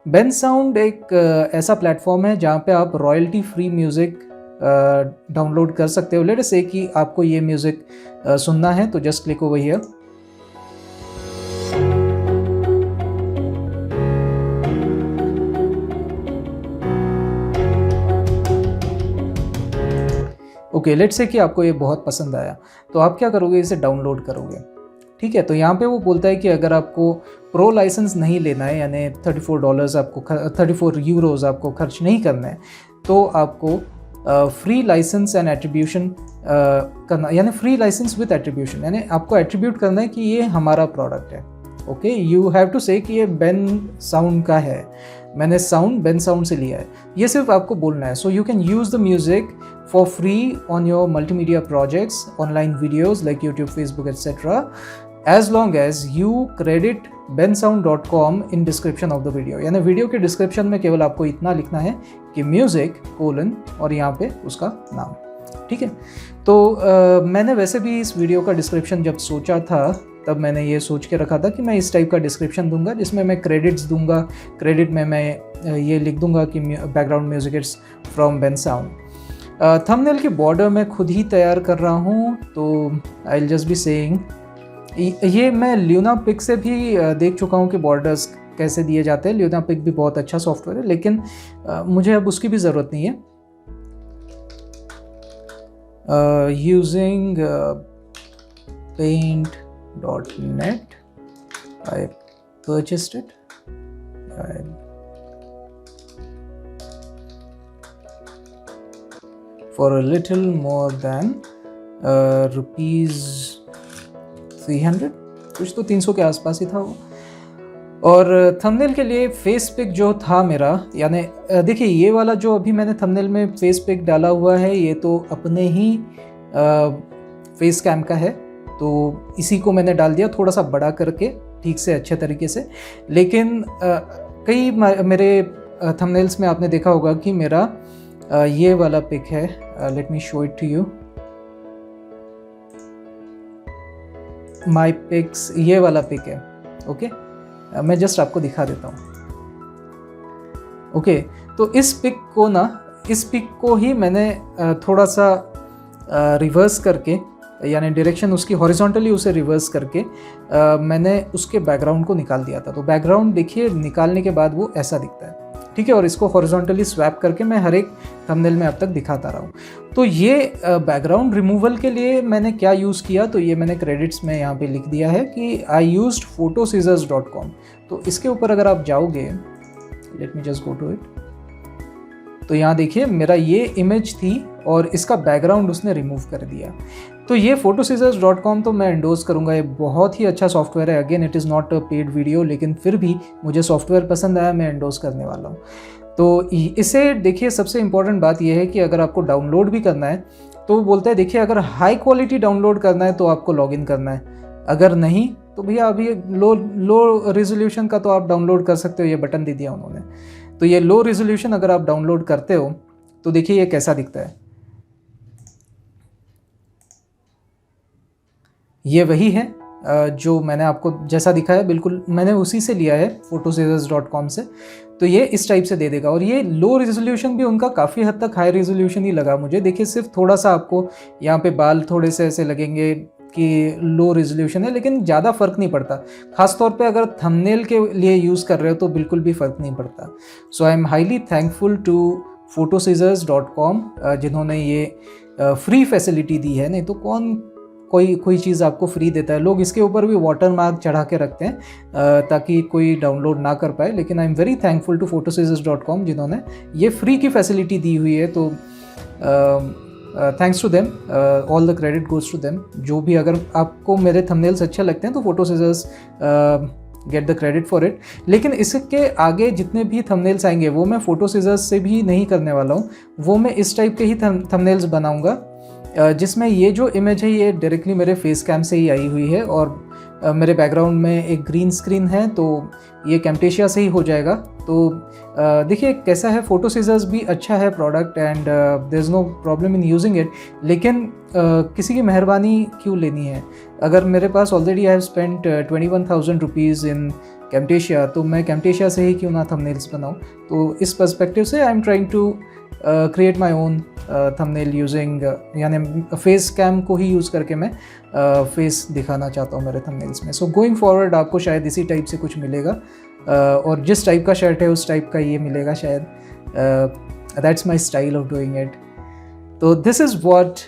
बेनसाउंड एक ऐसा प्लेटफॉर्म है जहाँ पे आप रॉयल्टी फ्री म्यूज़िक डाउनलोड कर सकते हो। लेट्स से कि आपको ये म्यूज़िक सुनना है तो just click over here. Okay, let's say कि आपको ये बहुत पसंद आया, तो आप क्या करोगे, इसे डाउनलोड करोगे। ठीक है, तो यहाँ पे वो बोलता है कि अगर आपको प्रो लाइसेंस नहीं लेना है, यानी $34 आपको 34 यूरोज़ आपको खर्च नहीं करना है, तो आपको फ्री लाइसेंस एंड एट्रीब्यूशन करना, यानी फ्री लाइसेंस विद एट्रीब्यूशन, यानी आपको एट्रीब्यूट करना है कि ये हमारा प्रोडक्ट है। ओके, यू हैव टू से कि ये बेन साउंड का है, मैंने साउंड बेन साउंड से लिया है, ये सिर्फ आपको बोलना है. So you can use the music for free on your multimedia projects, online videos like YouTube, Facebook etcetera, as long as you credit bensound.com in description of the video. यानी वीडियो के डिस्क्रिप्शन में केवल आपको इतना लिखना है कि म्यूज़िक कोलन और यहाँ पे उसका नाम. ठीक है. तो मैंने वैसे भी इस वीडियो का डिस्क्रिप्शन जब सोचा था तब मैंने ये सोच के रखा था कि मैं इस टाइप का डिस्क्रिप्शन दूंगा जिसमें मैं क्रेडिट्स दूंगा. क्रेडिट में मैं ये लिख दूंगा कि background music it's from bensound. Thumbnail की बॉर्डर मैं खुद ही तैयार कर रहा हूँ, तो I will just be saying, ये मैं ल्यूना पिक से भी देख चुका हूँ कि बॉर्डर्स कैसे दिए जाते हैं. ल्यूना पिक भी बहुत अच्छा सॉफ्टवेयर है, लेकिन मुझे अब उसकी भी ज़रूरत नहीं है. Using paint.net I purchased it. For a little more than rupees 300, कुछ तो 300 के आसपास ही था वो. और थंबनेल के लिए फेस पिक जो था मेरा, यानी देखिए ये वाला जो अभी मैंने थंबनेल में फेस पिक डाला हुआ है ये तो अपने ही फेस कैम का है, तो इसी को मैंने डाल दिया थोड़ा सा बड़ा करके ठीक से अच्छे तरीके से. लेकिन कई मेरे थंबनेल्स में आपने देखा होगा कि मेरा ये वाला पिक है. Let me show it to you. My pics, ये वाला पिक है. ओके, मैं जस्ट आपको दिखा देता हूँ. ओके, तो इस पिक को ही मैंने थोड़ा सा रिवर्स करके, यानी डायरेक्शन उसकी हॉरिजॉन्टली उसे रिवर्स करके मैंने उसके बैकग्राउंड को निकाल दिया था. तो बैकग्राउंड देखिए निकालने के बाद वो ऐसा दिखता है. ठीक है, और इसको हॉरिजॉन्टली स्वैप करके मैं हर एक थंबनेल में अब तक दिखाता रहा हूँ. तो ये बैकग्राउंड रिमूवल के लिए मैंने क्या यूज़ किया, तो ये मैंने क्रेडिट्स में यहाँ पे लिख दिया है कि आई यूज्ड photoscissors.com. तो इसके ऊपर अगर आप जाओगे, let me just go to it, तो यहाँ देखिए मेरा ये इमेज थी और इसका बैकग्राउंड उसने रिमूव कर दिया. तो ये photoscissors.com तो मैं एंडोर्स करूँगा, ये बहुत ही अच्छा सॉफ्टवेयर है. Again it is not a paid video, लेकिन फिर भी मुझे सॉफ्टवेयर पसंद आया, मैं एंडोर्स करने वाला हूँ. तो इसे देखिए, सबसे इम्पॉर्टेंट बात यह है कि अगर आपको डाउनलोड भी करना है तो बोलता है देखिए अगर हाई क्वालिटी डाउनलोड करना है तो आपको लॉगिन करना है, अगर नहीं तो भैया अभी लो रेजोल्यूशन का तो आप डाउनलोड कर सकते हो, ये बटन दे दिया उन्होंने. तो ये लो रेजोल्यूशन अगर आप डाउनलोड करते हो तो देखिए ये कैसा दिखता है. ये वही है जो मैंने आपको जैसा दिखाया, बिल्कुल मैंने उसी से लिया है photoscissors.com से. तो ये इस टाइप से दे देगा. और ये लो रेजोल्यूशन भी उनका काफ़ी हद तक हाई रेजोल्यूशन ही लगा मुझे. देखिए सिर्फ थोड़ा सा आपको यहाँ पे बाल थोड़े से ऐसे लगेंगे कि लो रेजोल्यूशन है, लेकिन ज़्यादा फ़र्क नहीं पड़ता. ख़ासतौर पे अगर थंबनेल के लिए यूज़ कर रहे हो तो बिल्कुल भी फ़र्क नहीं पड़ता. So I am highly thankful to photoscissors.com जिन्होंने ये फ्री फैसिलिटी दी है. नहीं तो कौन कोई चीज़ आपको फ्री देता है. लोग इसके ऊपर भी वाटर मार्क चढ़ा के रखते हैं ताकि कोई डाउनलोड ना कर पाए. लेकिन I am very thankful to photoscissors.com जिन्होंने ये फ्री की फैसिलिटी दी हुई है. तो thanks to them, all the credit goes to them. जो भी अगर आपको मेरे थंबनेल्स अच्छे लगते हैं तो photoscissors get the credit for it. लेकिन इसके आगे जितने भी थंबनेल्स आएंगे वो मैं photoscissors से भी नहीं करने वाला हूँ. वो मैं इस टाइप के ही थंबनेल्स बनाऊँगा जिसमें ये जो इमेज है ये डायरेक्टली मेरे फेस कैम से ही आई हुई है और मेरे बैकग्राउंड में एक ग्रीन स्क्रीन है, तो ये कैमटेशिया से ही हो जाएगा. तो देखिए कैसा है, photoscissors भी अच्छा है product and there is no problem in using it. लेकिन किसी की मेहरबानी क्यों लेनी है. अगर मेरे पास already I have spent 21,000 rupees in Camtasia, तो मैं कैमटेशिया से ही क्यों ना थंबनेल्स बनाऊँ. तो इस पर्सपेक्टिव से I am trying to create my own thumbnail using, यानी फेस कैम को ही यूज़ करके मैं फेस दिखाना चाहता हूँ मेरे थंबनेल्स में. सो गोइंग फॉरवर्ड आपको शायद इसी टाइप से कुछ मिलेगा और जिस टाइप का शर्ट है उस टाइप का ये मिलेगा शायद. That's my style of doing it. तो this is what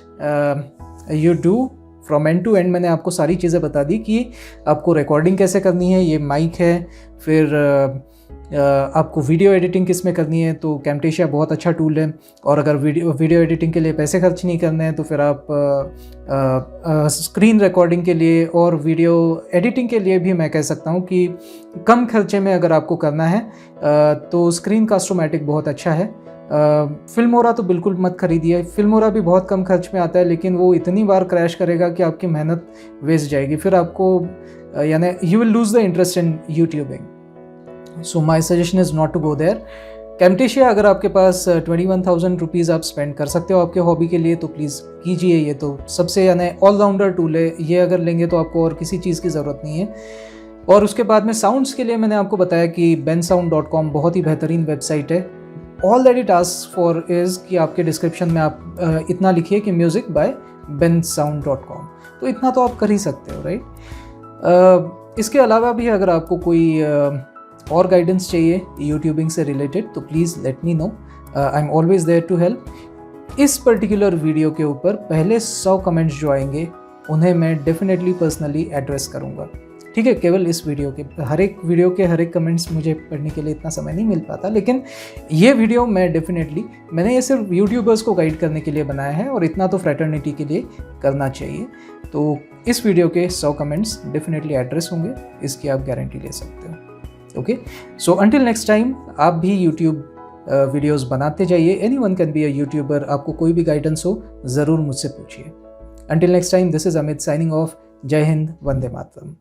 you do from end to end. मैंने आपको सारी चीज़ें बता दी कि आपको रिकॉर्डिंग कैसे करनी है. ये माइक है, फिर आपको वीडियो एडिटिंग किस में करनी है तो कैमटेशिया बहुत अच्छा टूल है। और अगर वीडियो एडिटिंग के लिए पैसे खर्च नहीं करने हैं तो फिर आप स्क्रीन रिकॉर्डिंग के लिए और वीडियो एडिटिंग के लिए भी मैं कह सकता हूँ कि कम खर्चे में अगर आपको करना है तो स्क्रीनकास्ट-O-मैटिक बहुत अच्छा है। फिल्मोरा तो बिल्कुल मत खरीदिए। फिल्मोरा भी बहुत कम खर्च में आता है लेकिन वो इतनी बार क्रैश करेगा कि आपकी मेहनत वेस्ट जाएगी, फिर आपको यानी you will lose the interest in youtubing. So my suggestion is not to go there. Camtasia अगर आपके पास 21,000 रुपीज़ आप स्पेंड कर सकते हो आपके हॉबी के लिए तो प्लीज़ कीजिए। ये तो सबसे यानी ऑलराउंडर टूल है, ये अगर लेंगे तो आपको और किसी चीज़ की ज़रूरत नहीं है। और उसके बाद में साउंड्स के लिए मैंने आपको बताया कि bensound.com बहुत ही बेहतरीन वेबसाइट है। All that it asks for is कि आपके डिस्क्रिप्शन में आप इतना लिखिए कि म्यूज़िक बाय bensound.com, तो इतना तो आप कर ही सकते हो, राइट। इसके अलावा भी अगर आपको कोई और गाइडेंस चाहिए यूट्यूबिंग से रिलेटेड तो please let me know, I am always there to help. इस पर्टिकुलर वीडियो के ऊपर पहले 100 कमेंट्स जो आएंगे उन्हें मैं डेफिनेटली पर्सनली एड्रेस करूँगा, ठीक है। केवल इस वीडियो के हर एक कमेंट्स मुझे पढ़ने के लिए इतना समय नहीं मिल पाता, लेकिन ये वीडियो मैंने ये सिर्फ यूट्यूबर्स को गाइड करने के लिए बनाया है और इतना तो फ्रेटर्निटी के लिए करना चाहिए। तो इस वीडियो के 100 कमेंट्स डेफिनेटली एड्रेस होंगे, इसकी आप गारंटी ले सकते हो। Okay, so until next time आप भी यूट्यूब वीडियोस बनाते जाइए। Anyone can be a YouTuber. आपको कोई भी गाइडेंस हो ज़रूर मुझसे पूछिए। Until next time, this is Amit signing off. जय हिंद, वंदे मातरम।